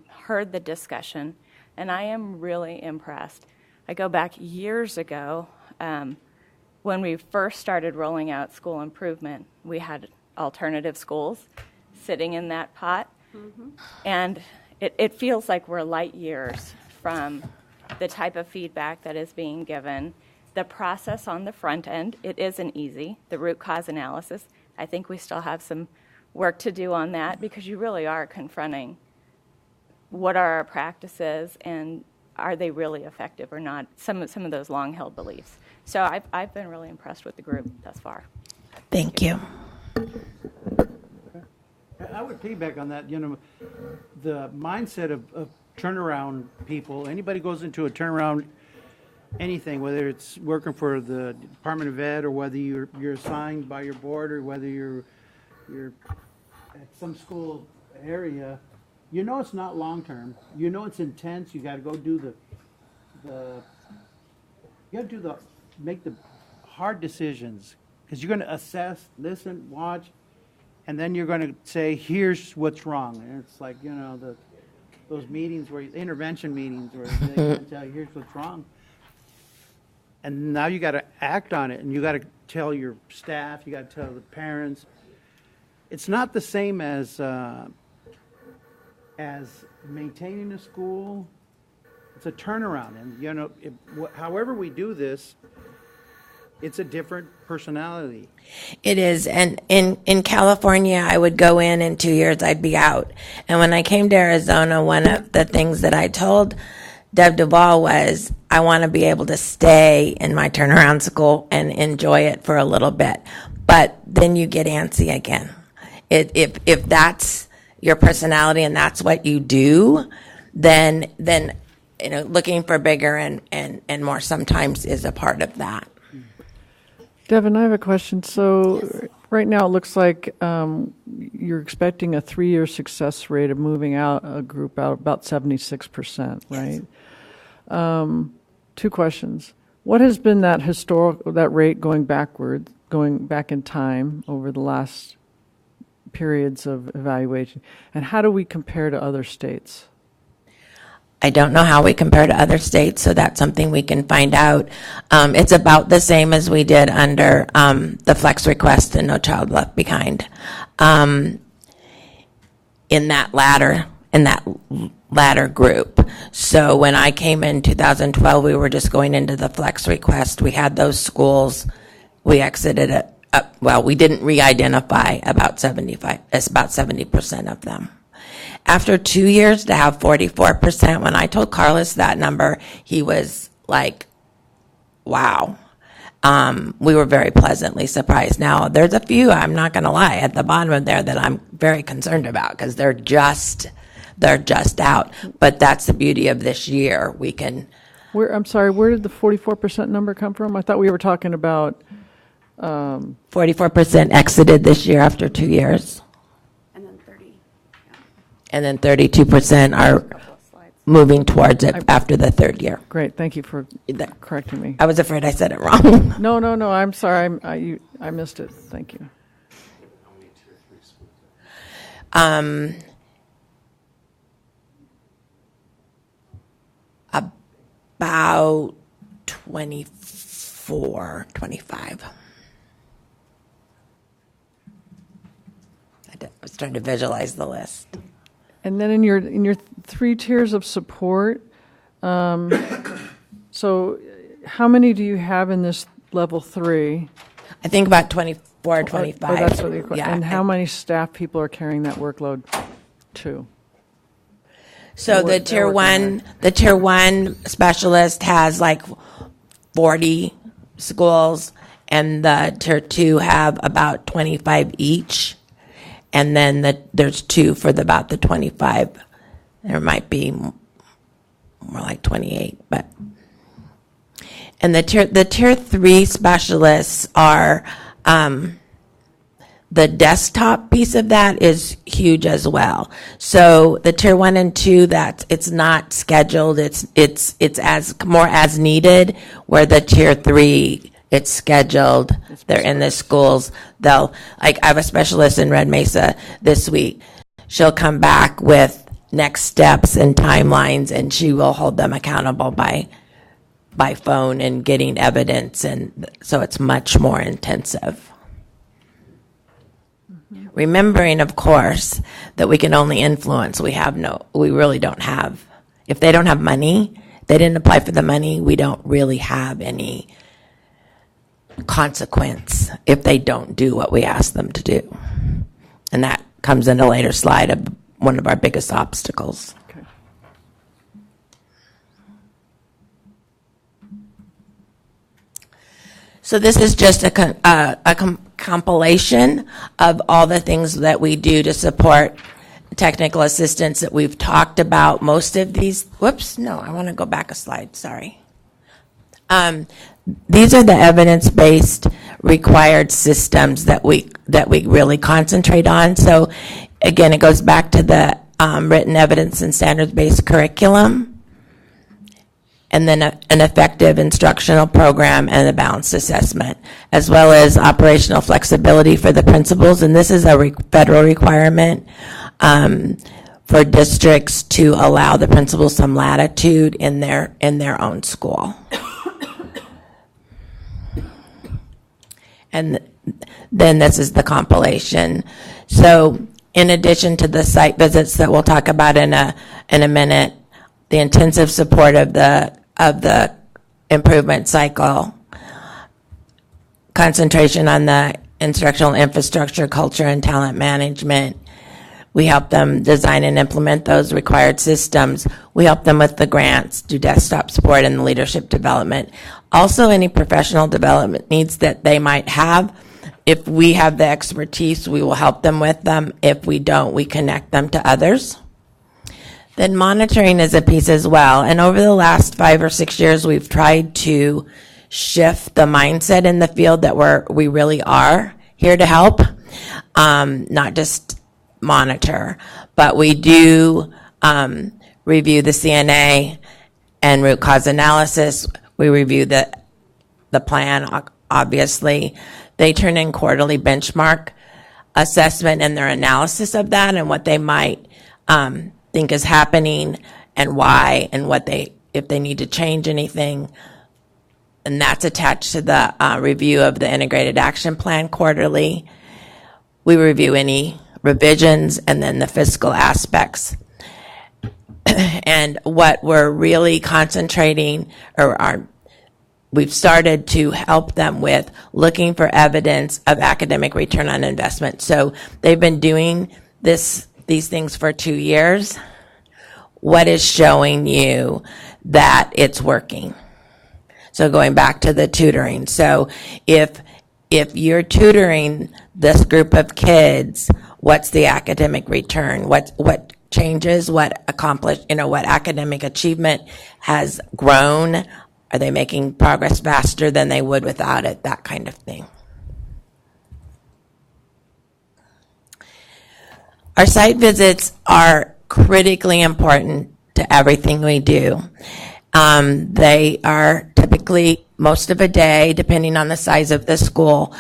heard the discussion, and I am really impressed. I go back years ago when we first started rolling out school improvement. We had alternative schools sitting in that pot, and it feels like we're light years from the type of feedback that is being given. The process on the front end, it isn't easy. The root cause analysis, I think we still have some work to do on that, because you really are confronting what are our practices and are they really effective or not, some of those long-held beliefs. So I've been really impressed with the group thus far. Thank you. I would piggyback on that. The mindset of turnaround people, anybody goes into a turnaround, anything, whether it's working for the Department of Ed or whether you're assigned by your board or whether you're at some school area, it's not long term. It's intense. You got to go do make the hard decisions, because you're going to assess, listen, watch, and then you're going to say, here's what's wrong. And it's like, those meetings intervention meetings where they can tell you, here's what's wrong. And now you got to act on it, and you got to tell your staff, you got to tell the parents. It's not the same as maintaining a school. It's a turnaround, and however we do this, it's a different personality. It is, and in California, I would go in 2 years, I'd be out. And when I came to Arizona, one of the things that I told Deb Duvall was, I want to be able to stay in my turnaround school and enjoy it for a little bit. But then you get antsy again. If that's your personality and that's what you do, then looking for bigger and more sometimes is a part of that. Devin, I have a question. So right now it looks like you're expecting a 3-year success rate of moving out a group out about 76%, right? Yes. 2 questions. What has been that rate going back in time over the last periods of evaluation? And how do we compare to other states? I don't know how we compare to other states, so that's something we can find out. It's about the same as we did under the flex request and No Child Left Behind. In that latter group. So when I came in 2012, we were just going into the flex request. We had those schools. We exited it. We didn't re-identify about 70% of them. After 2 years to have 44%, when I told Carlos that number, he was like, wow. We were very pleasantly surprised. Now, there's a few, I'm not going to lie, at the bottom of there that I'm very concerned about, because they're just out. But that's the beauty of this year. We can. I'm sorry, where did the 44% number come from? I thought we were talking about 44% exited this year after 2 years. And then 32% are moving towards it after the 3rd year. Great, thank you for correcting me. I was afraid I said it wrong. No, I'm sorry, I missed it. Thank you. About 24, 25. I was trying to visualize the list. And then in your 3 tiers of support, so how many do you have in this level 3? I think about 24, 25. Oh, that's what and how I- many staff people are carrying that workload to? So the tier one specialist has like 40 schools, and the tier 2 have about 25 each. And then there's 2 for about the 25. There might be more like 28, but. And the tier 3 specialists are, the desktop piece of that is huge as well. So the tier 1 and 2, it's not scheduled. It's more as needed. Where the tier 3, it's scheduled. They're in the schools. I have a specialist in Red Mesa this week. She'll come back with next steps and timelines, and she will hold them accountable by phone and getting evidence, and so it's much more intensive. Remembering, of course, that we can only influence. We really don't have. If they don't have money, they didn't apply for the money, we don't really have any consequence if they don't do what we ask them to do. And that comes in a later slide of one of our biggest obstacles. Okay. So this is just a compilation of all the things that we do to support technical assistance that we've talked about. Most of these, I want to go back a slide, sorry. These are the evidence-based required systems that we really concentrate on. So again, it goes back to the written evidence and standards-based curriculum, and then an effective instructional program and a balanced assessment, as well as operational flexibility for the principals. And this is a federal requirement for districts to allow the principals some latitude in their own school. And then this is the compilation. So in addition to the site visits that we'll talk about in a minute, the intensive support of the improvement cycle, concentration on the instructional infrastructure, culture, and talent management. We help them design and implement those required systems. We help them with the grants, do desktop support, and the leadership development. Also, any professional development needs that they might have. If we have the expertise, we will help them with them. If we don't, we connect them to others. Then monitoring is a piece as well. And over the last 5 or 6 years, we've tried to shift the mindset in the field that we really are here to help, not just monitor, but we do review the CNA and root cause analysis. We review the plan, obviously. They turn in quarterly benchmark assessment and their analysis of that and what they might think is happening and why, and if they need to change anything. And that's attached to the review of the integrated action plan quarterly. We review any revisions and then the fiscal aspects. And what we're really concentrating, we've started to help them with looking for evidence of academic return on investment. So they've been doing these things for 2 years. What is showing you that it's working? So going back to the tutoring. So if you're tutoring this group of kids, what's the academic return? What changes? What accomplished? What academic achievement has grown? Are they making progress faster than they would without it? That kind of thing. Our site visits are critically important to everything we do. They are typically most of a day, depending on the size of the school.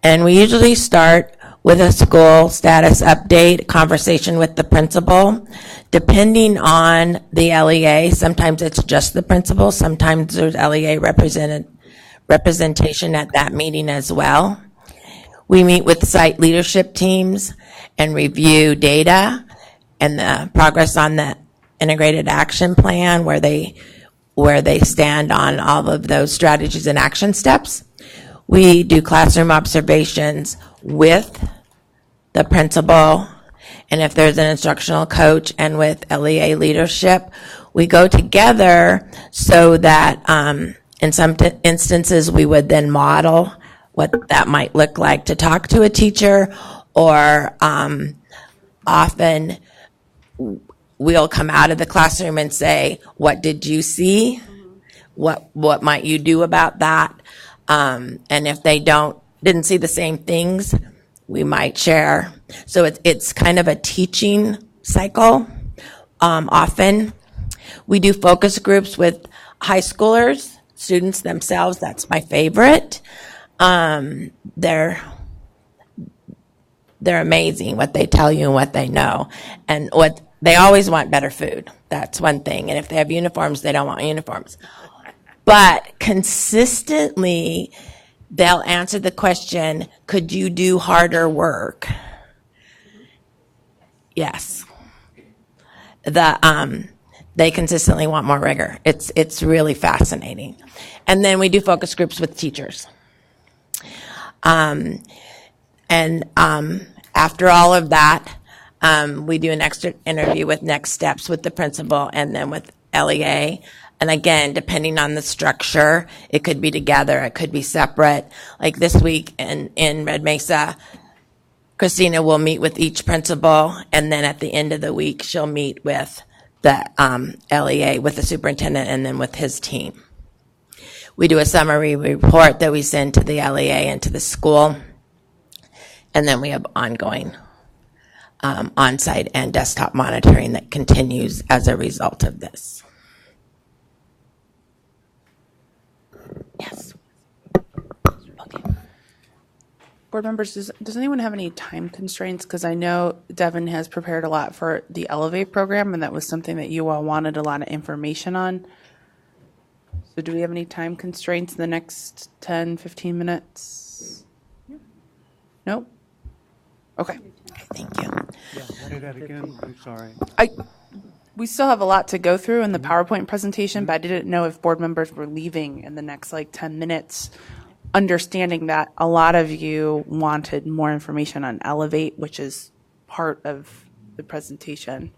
And we usually start with a school status update, conversation with the principal. Depending on the LEA, sometimes it's just the principal, sometimes there's LEA representation at that meeting as well. We meet with site leadership teams and review data and the progress on the integrated action plan, where they stand on all of those strategies and action steps. We do classroom observations with the principal, and if there's an instructional coach, and with LEA leadership. We go together so that in some instances we would then model what that might look like to talk to a teacher, or often we'll come out of the classroom and say, what did you see? What might you do about that? And if they didn't see the same things, we might share. So it's kind of a teaching cycle. Often we do focus groups with high schoolers, students themselves. That's my favorite. They're amazing what they tell you and what they know. And what they always want better food. That's one thing. And if they have uniforms, they don't want uniforms. But consistently, they'll answer the question, could you do harder work? Yes. They consistently want more rigor. It's really fascinating. And then we do focus groups with teachers. And after all of that, we do an extra interview with next steps with the principal and then with LEA. And again, depending on the structure, it could be together, it could be separate. Like this week in Red Mesa, Christina will meet with each principal, and then at the end of the week, she'll meet with the LEA, with the superintendent, and then with his team. We do a summary report that we send to the LEA and to the school, and then we have ongoing on-site and desktop monitoring that continues as a result of this. Yes. Okay. Board members, does anyone have any time constraints? Because I know Devin has prepared a lot for the Elevate program, and that was something that you all wanted a lot of information on. So do we have any time constraints in the next 10, 15 minutes? No? Okay. Thank you. Yeah, say that again. I'm sorry. We still have a lot to go through in the PowerPoint presentation, but I didn't know if board members were leaving in the next 10 minutes, understanding that a lot of you wanted more information on Elevate, which is part of the presentation.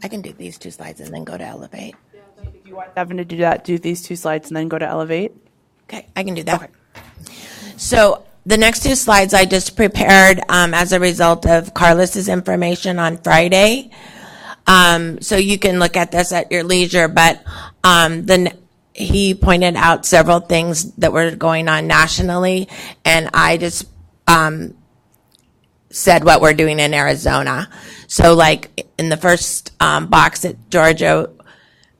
I can do these 2 slides and then go to Elevate. Do you want Devin to do that, do these 2 slides and then go to Elevate? Okay, I can do that. Okay. So the next 2 slides I just prepared as a result of Carlos's information on Friday. So you can look at this at your leisure, but he pointed out several things that were going on nationally, and I just said what we're doing in Arizona. So like in the first box, that Georgia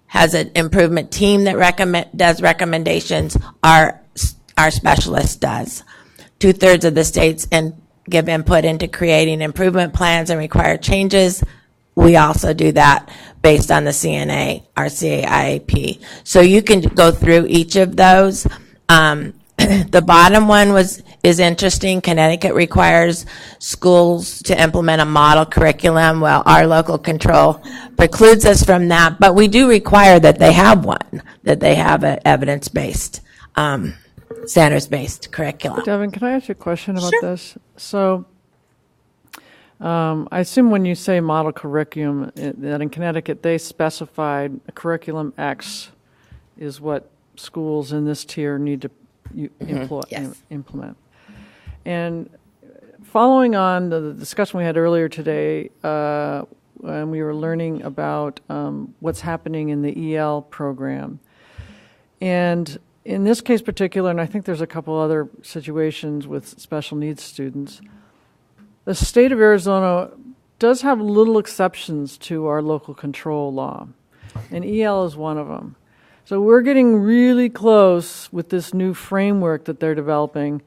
has an improvement team that does recommendations. Our specialist does. 2/3 of the states give input into creating improvement plans and required changes. We also do that based on the CNA, our CAIP. So you can go through each of those. The bottom one is interesting. Connecticut requires schools to implement a model curriculum. Well, our local control precludes us from that, but we do require that they have one, that they have an evidence-based, standards-based curriculum. Devin, can I ask you a question about this? So I assume when you say model curriculum, that in Connecticut, they specified a curriculum X is what schools in this tier need to implement. And following on the discussion we had earlier today, when we were learning about what's happening in the EL program, and in this case particular, and I think there's a couple other situations with special needs students, the state of Arizona does have little exceptions to our local control law, and EL is one of them. So we're getting really close with this new framework that they're developing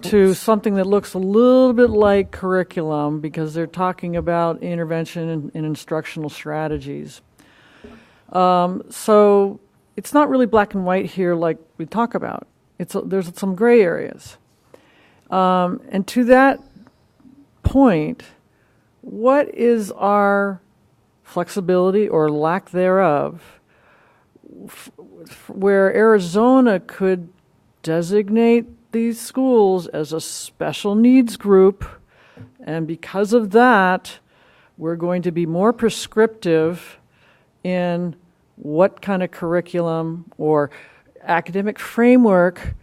to something that looks a little bit like curriculum because they're talking about intervention and instructional strategies. So it's not really black and white here like we talk about. There's some gray areas. And to that point, what is our flexibility or lack thereof where Arizona could designate these schools as a special needs group, and because of that, we're going to be more prescriptive in what kind of curriculum or academic framework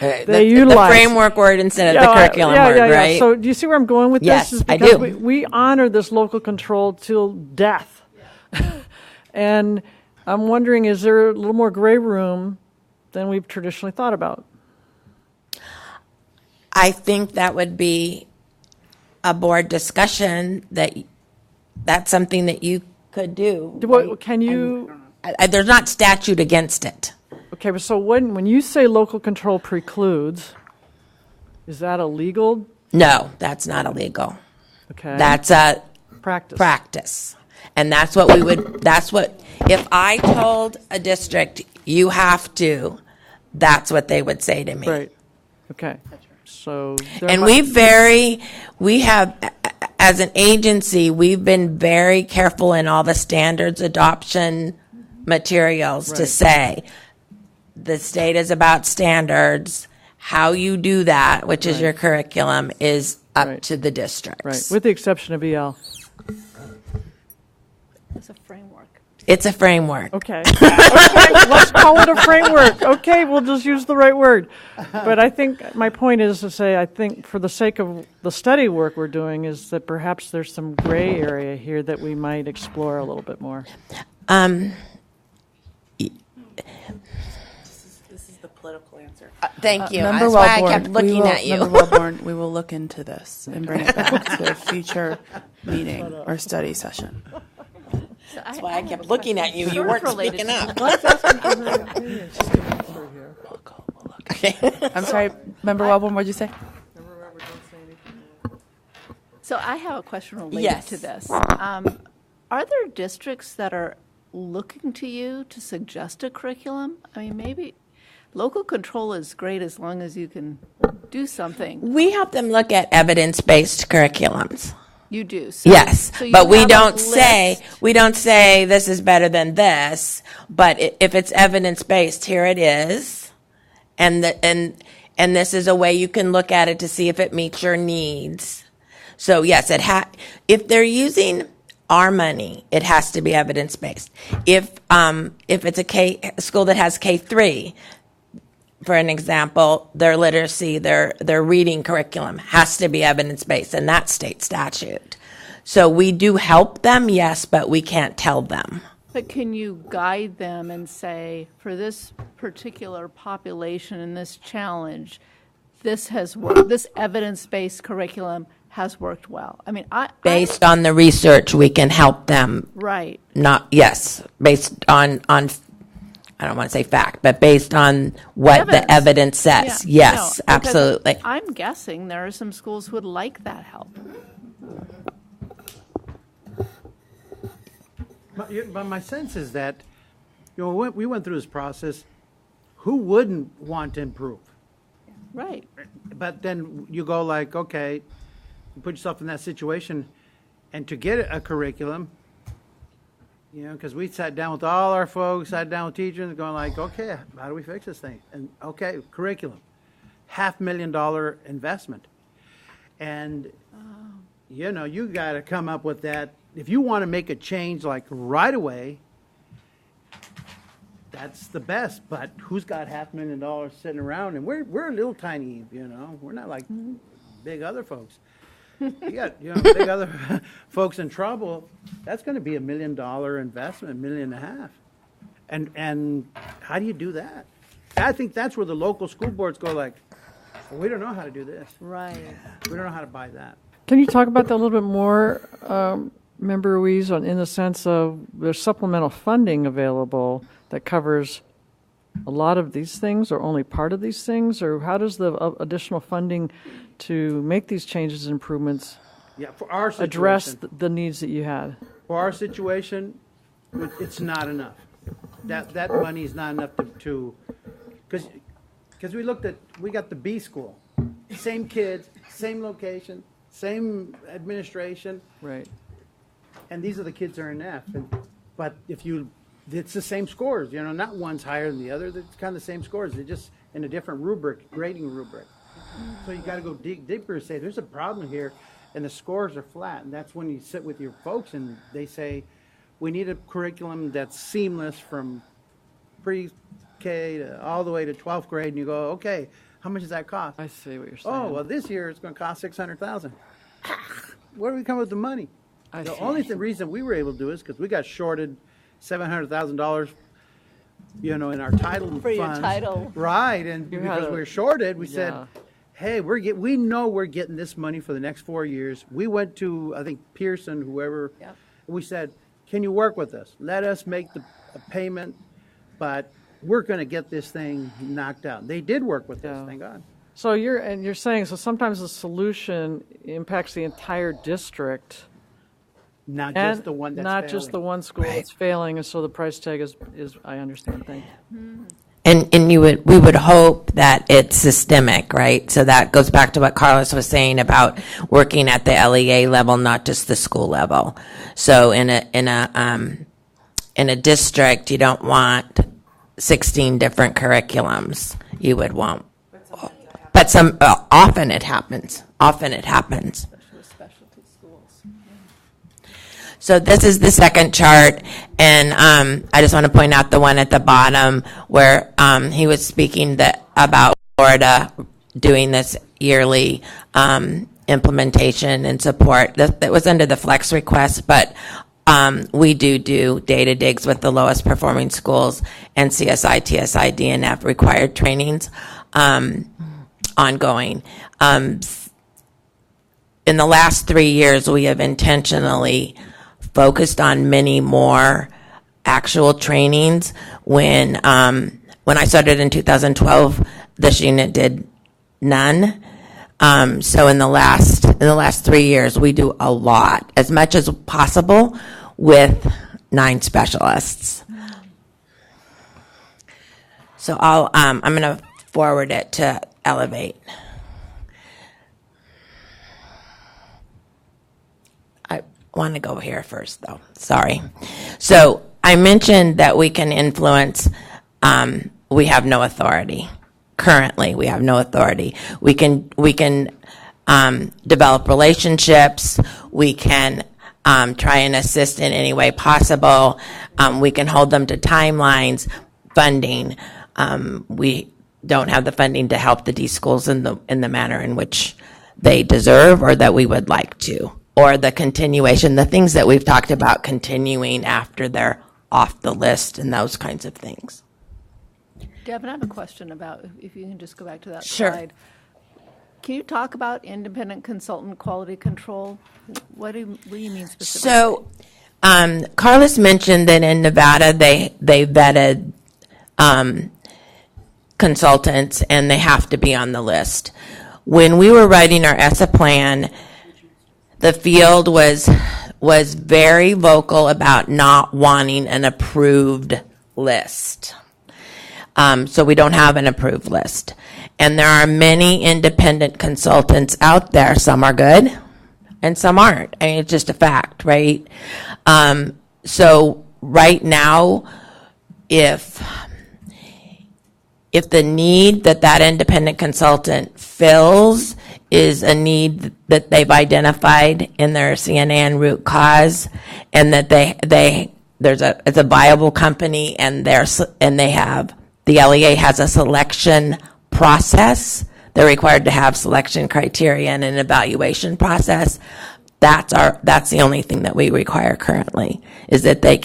they utilize. The framework word instead of the curriculum word, right? So do you see where I'm going with yes, this? Is I because do. We honor this local control till death. And I'm wondering, is there a little more gray room than we've traditionally thought about? I think that would be a board discussion that's something that you could do. What, can you? There's not statute against it. Okay, so when you say local control precludes, is that illegal? No, that's not illegal. Okay. That's a practice. And that's what if I told a district, you have to, that's what they would say to me. Right. Okay. So. And we have, as an agency, we've been very careful in all the standards adoption materials to say, the state is about standards. How you do that, which is your curriculum, is up to the districts. Right, with the exception of EL. It's a framework. It's a framework. Okay. Let's call it a framework. Okay, we'll just use the right word. But I think my point is to say, I think for the sake of the study work we're doing, is that perhaps there's some gray area here that we might explore a little bit more. Political answer. Thank you. Member That's why I Wellborn, kept looking at you. Member Wellborn, we will look into this and bring it back to a future meeting or study session. That's why I kept looking at you. You weren't speaking up. I'm sorry, Member Wellborn, what did you say? So I have a question related Yes. to this. Are there districts that are looking to you to suggest a curriculum? I mean, maybe local control is great as long as you can do something. We help them look at evidence-based curriculums. You do. So, Yes, so you but we have a don't list. say this is better than this. But if it's evidence-based, here it is, and this is a way you can look at it to see if it meets your needs. So yes, if they're using our money, it has to be evidence-based. If it's a school that has K-3, for an example, their literacy, their reading curriculum has to be evidence-based, and that's state statute. So we do help them, yes, but we can't tell them. But can you guide them and say, for this particular population and this challenge, this has worked, this evidence-based curriculum has worked well? I mean, Based on the research, we can help them. Right. Based on I don't want to say fact, but based on what the evidence says. Yeah. Yes, No, absolutely. I'm guessing there are some schools who would like that help. But my sense is that, we went through this process. Who wouldn't want to improve? Right. But then you go like, okay, you put yourself in that situation, and to get a curriculum, because we sat down with all our folks, sat down with teachers, going like, okay, how do we fix this thing? And okay, curriculum, $500,000 investment, and you got to come up with that. If you want to make a change like right away, that's the best. But who's got $500,000 sitting around? And we're a little tiny, we're not like big other folks. You got big other folks in trouble. That's going to be $1 million investment, $1.5 million. And how do you do that? I think that's where the local school boards go like, well, we don't know how to do this. Right. We don't know how to buy that. Can you talk about that a little bit more, Member Ruiz, in the sense of there's supplemental funding available that covers a lot of these things or only part of these things? Or how does the additional funding to make these changes and improvements Yeah, for our situation. address the needs that you had? For our situation, it's not enough. That money is not enough because we got the B school, same kids, same location, same administration, Right. and these are the kids that are in F. But it's the same scores, not one's higher than the other. It's kind of the same scores. They're just in a different rubric, grading rubric. So you got to go deeper and say, there's a problem here, and the scores are flat. And that's when you sit with your folks and they say, we need a curriculum that's seamless from pre-K to all the way to 12th grade. And you go, okay, how much does that cost? I see what you're saying. Oh, well, this year it's going to cost $600,000. Where do we come up with the money? The only reason we were able to do is because we got shorted $700,000, in our title funds. For your title. Right, and because we were shorted, we said, hey, we know we're getting this money for the next 4 years. We went to, I think, Pearson, whoever. Yep. And we said, can you work with us? Let us make a payment, but we're going to get this thing knocked out. They did work with us, thank God. So you're saying, so sometimes the solution impacts the entire district. Not just the one that's Not failing. just the one school that's failing, and so the price tag is I understand, thank you. And we would hope that it's systemic, right? So that goes back to what Carlos was saying about working at the LEA level, not just the school level. So in a district, you don't want 16 different curriculums. You would want, but often it happens. Specialty schools. So this is the second chart, and I just want to point out the one at the bottom where he was speaking about Florida doing this yearly implementation and support. That was under the flex request, but we do data digs with the lowest performing schools and CSI, TSI, DNF required trainings ongoing. In the last 3 years, we have intentionally focused on many more actual trainings. When I started in 2012, this unit did none. So in the last 3 years, we do a lot, as much as possible, with 9 specialists. So I'm going to forward it to Elevate. I want to go here first, though. Sorry. So I mentioned that we can influence. We have no authority. Currently, we have no authority. We can develop relationships. We can try and assist in any way possible. We can hold them to timelines, funding. We don't have the funding to help the D schools in the manner in which they deserve or that we would like to, or the continuation, the things that we've talked about continuing after they're off the list and those kinds of things. Devin, I have a question about, if you can just go back to that Sure. slide. Can you talk about independent consultant quality control? What do you mean specifically? So, Carlos mentioned that in Nevada they vetted consultants and they have to be on the list. When we were writing our ESSA plan, the field was very vocal about not wanting an approved list. So we don't have an approved list. And there are many independent consultants out there. Some are good and some aren't. I mean, it's just a fact, right? So right now, if the need that independent consultant fills is a need that they've identified in their CNN root cause, and that it's a viable company, and they have, the LEA has a selection process. They're required to have selection criteria and an evaluation process. That's the only thing that we require currently, is that they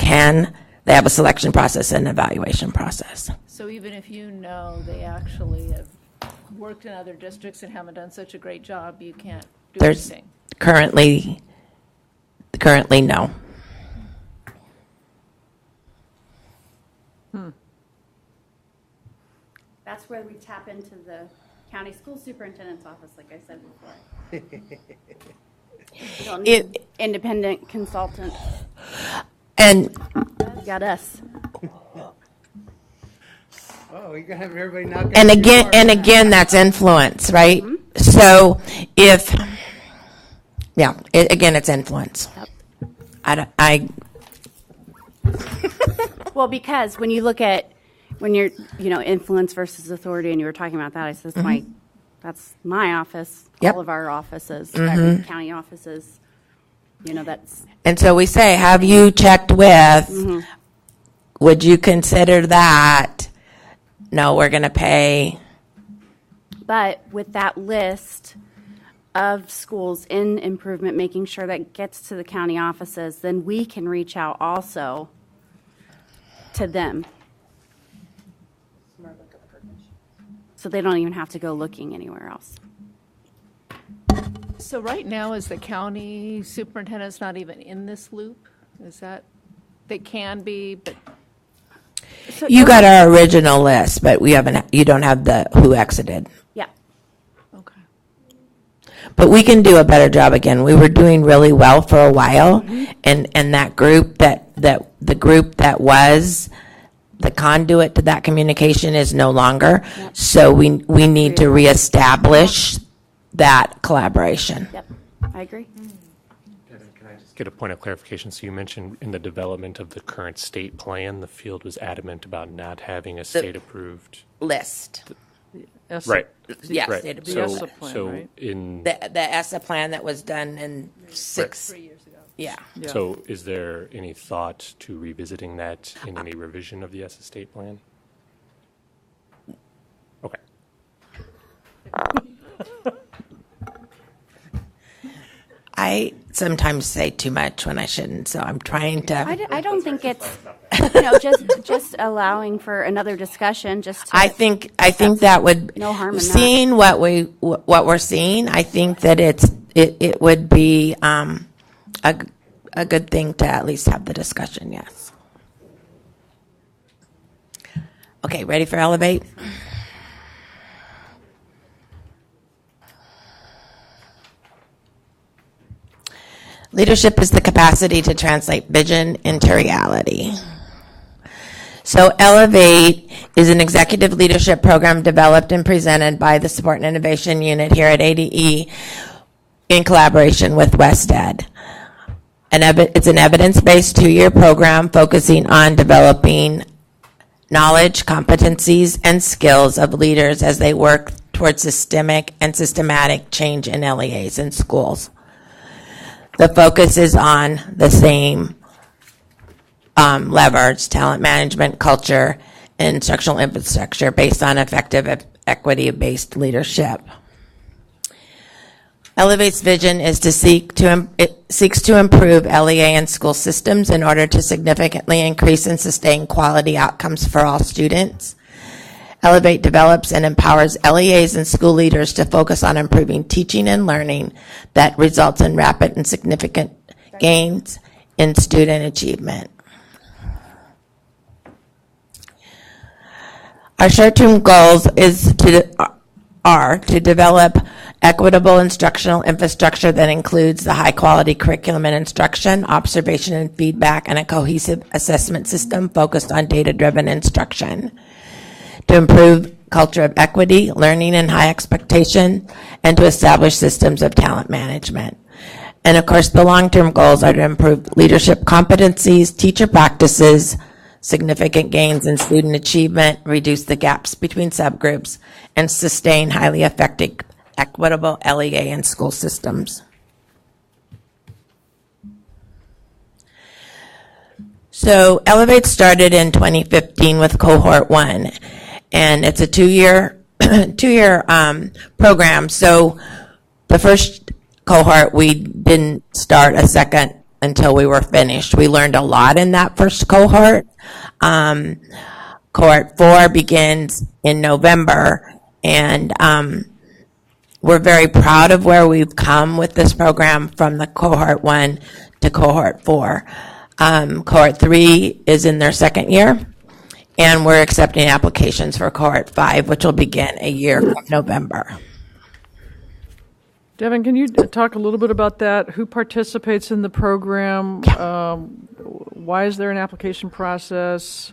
have a selection process and evaluation process. So even if you know they actually have worked in other districts and haven't done such a great job, you can't do There's anything? currently no. That's where we tap into the county school superintendent's office, like I said before. We don't need independent consultant. And You got us. Oh, you're gonna have everybody knocking. and again, that's influence, right? So if, again, it's influence. I Well, because when you look at, when you're, influence versus authority, and you were talking about that, I said, that's my office, Yep. all of our offices, our county offices, that's, And so we say, have you checked with, would you consider that? No, we're going to pay. but with that list of schools in improvement, making sure that gets to the county offices, then we can reach out also to them. So they don't even have to go looking anywhere else. So right now, is the county superintendent's not even in this loop? Is that, they can be, but You got our original list, but you don't have the who exited. Yeah. okay. But we can do a better job again. We were doing really well for a while, and that group the group that was the conduit to that communication is no longer. Yep. So we need to reestablish that collaboration. Yep. I agree. Can I just get a point of clarification? So you mentioned in the development of the current state plan, the field was adamant about not having a state-approved. List. Right. Yes. Right. State The approved. ESSA plan, So right? in, The ESSA plan that was done in 3 years ago. Yeah. Yeah. so is there any thought to revisiting that in any revision of the ESSA state plan? Okay. I sometimes say too much when I shouldn't, so I'm trying to. I don't think it's, just allowing for another discussion, just to. I think that would, No harm in that. seeing what we're seeing, I think that it would be a good thing to at least have the discussion. Yes. Okay, ready for Elevate? Leadership is the capacity to translate vision into reality. So Elevate is an executive leadership program developed and presented by the Support and Innovation Unit here at ADE in collaboration with WestEd. It's an evidence-based 2-year program focusing on developing knowledge, competencies, and skills of leaders as they work towards systemic and systematic change in LEAs in schools. The focus is on the same levers: talent management, culture, and instructional infrastructure based on effective equity-based leadership. Elevate's vision is to seeks to improve LEA and school systems in order to significantly increase and sustain quality outcomes for all students. Elevate develops and empowers LEAs and school leaders to focus on improving teaching and learning that results in rapid and significant gains in student achievement. Our short-term goals are to develop equitable instructional infrastructure that includes the high-quality curriculum and instruction, observation and feedback, and a cohesive assessment system focused on data-driven instruction. To improve culture of equity, learning, and high expectation, and to establish systems of talent management. And of course, the long-term goals are to improve leadership competencies, teacher practices, significant gains in student achievement, reduce the gaps between subgroups, and sustain highly effective, equitable LEA and school systems. So Elevate started in 2015 with Cohort 1, and it's a two-year program. So the first cohort, we didn't start a second until we were finished. We learned a lot in that first cohort. Cohort 4 begins in November, and we're very proud of where we've come with this program from the Cohort 1 to Cohort 4. Cohort 3 is in their second year, And we're accepting applications for cohort 5, which will begin a year from November. Devin, can you talk a little bit about that? Who participates in the program? Why is there an application process?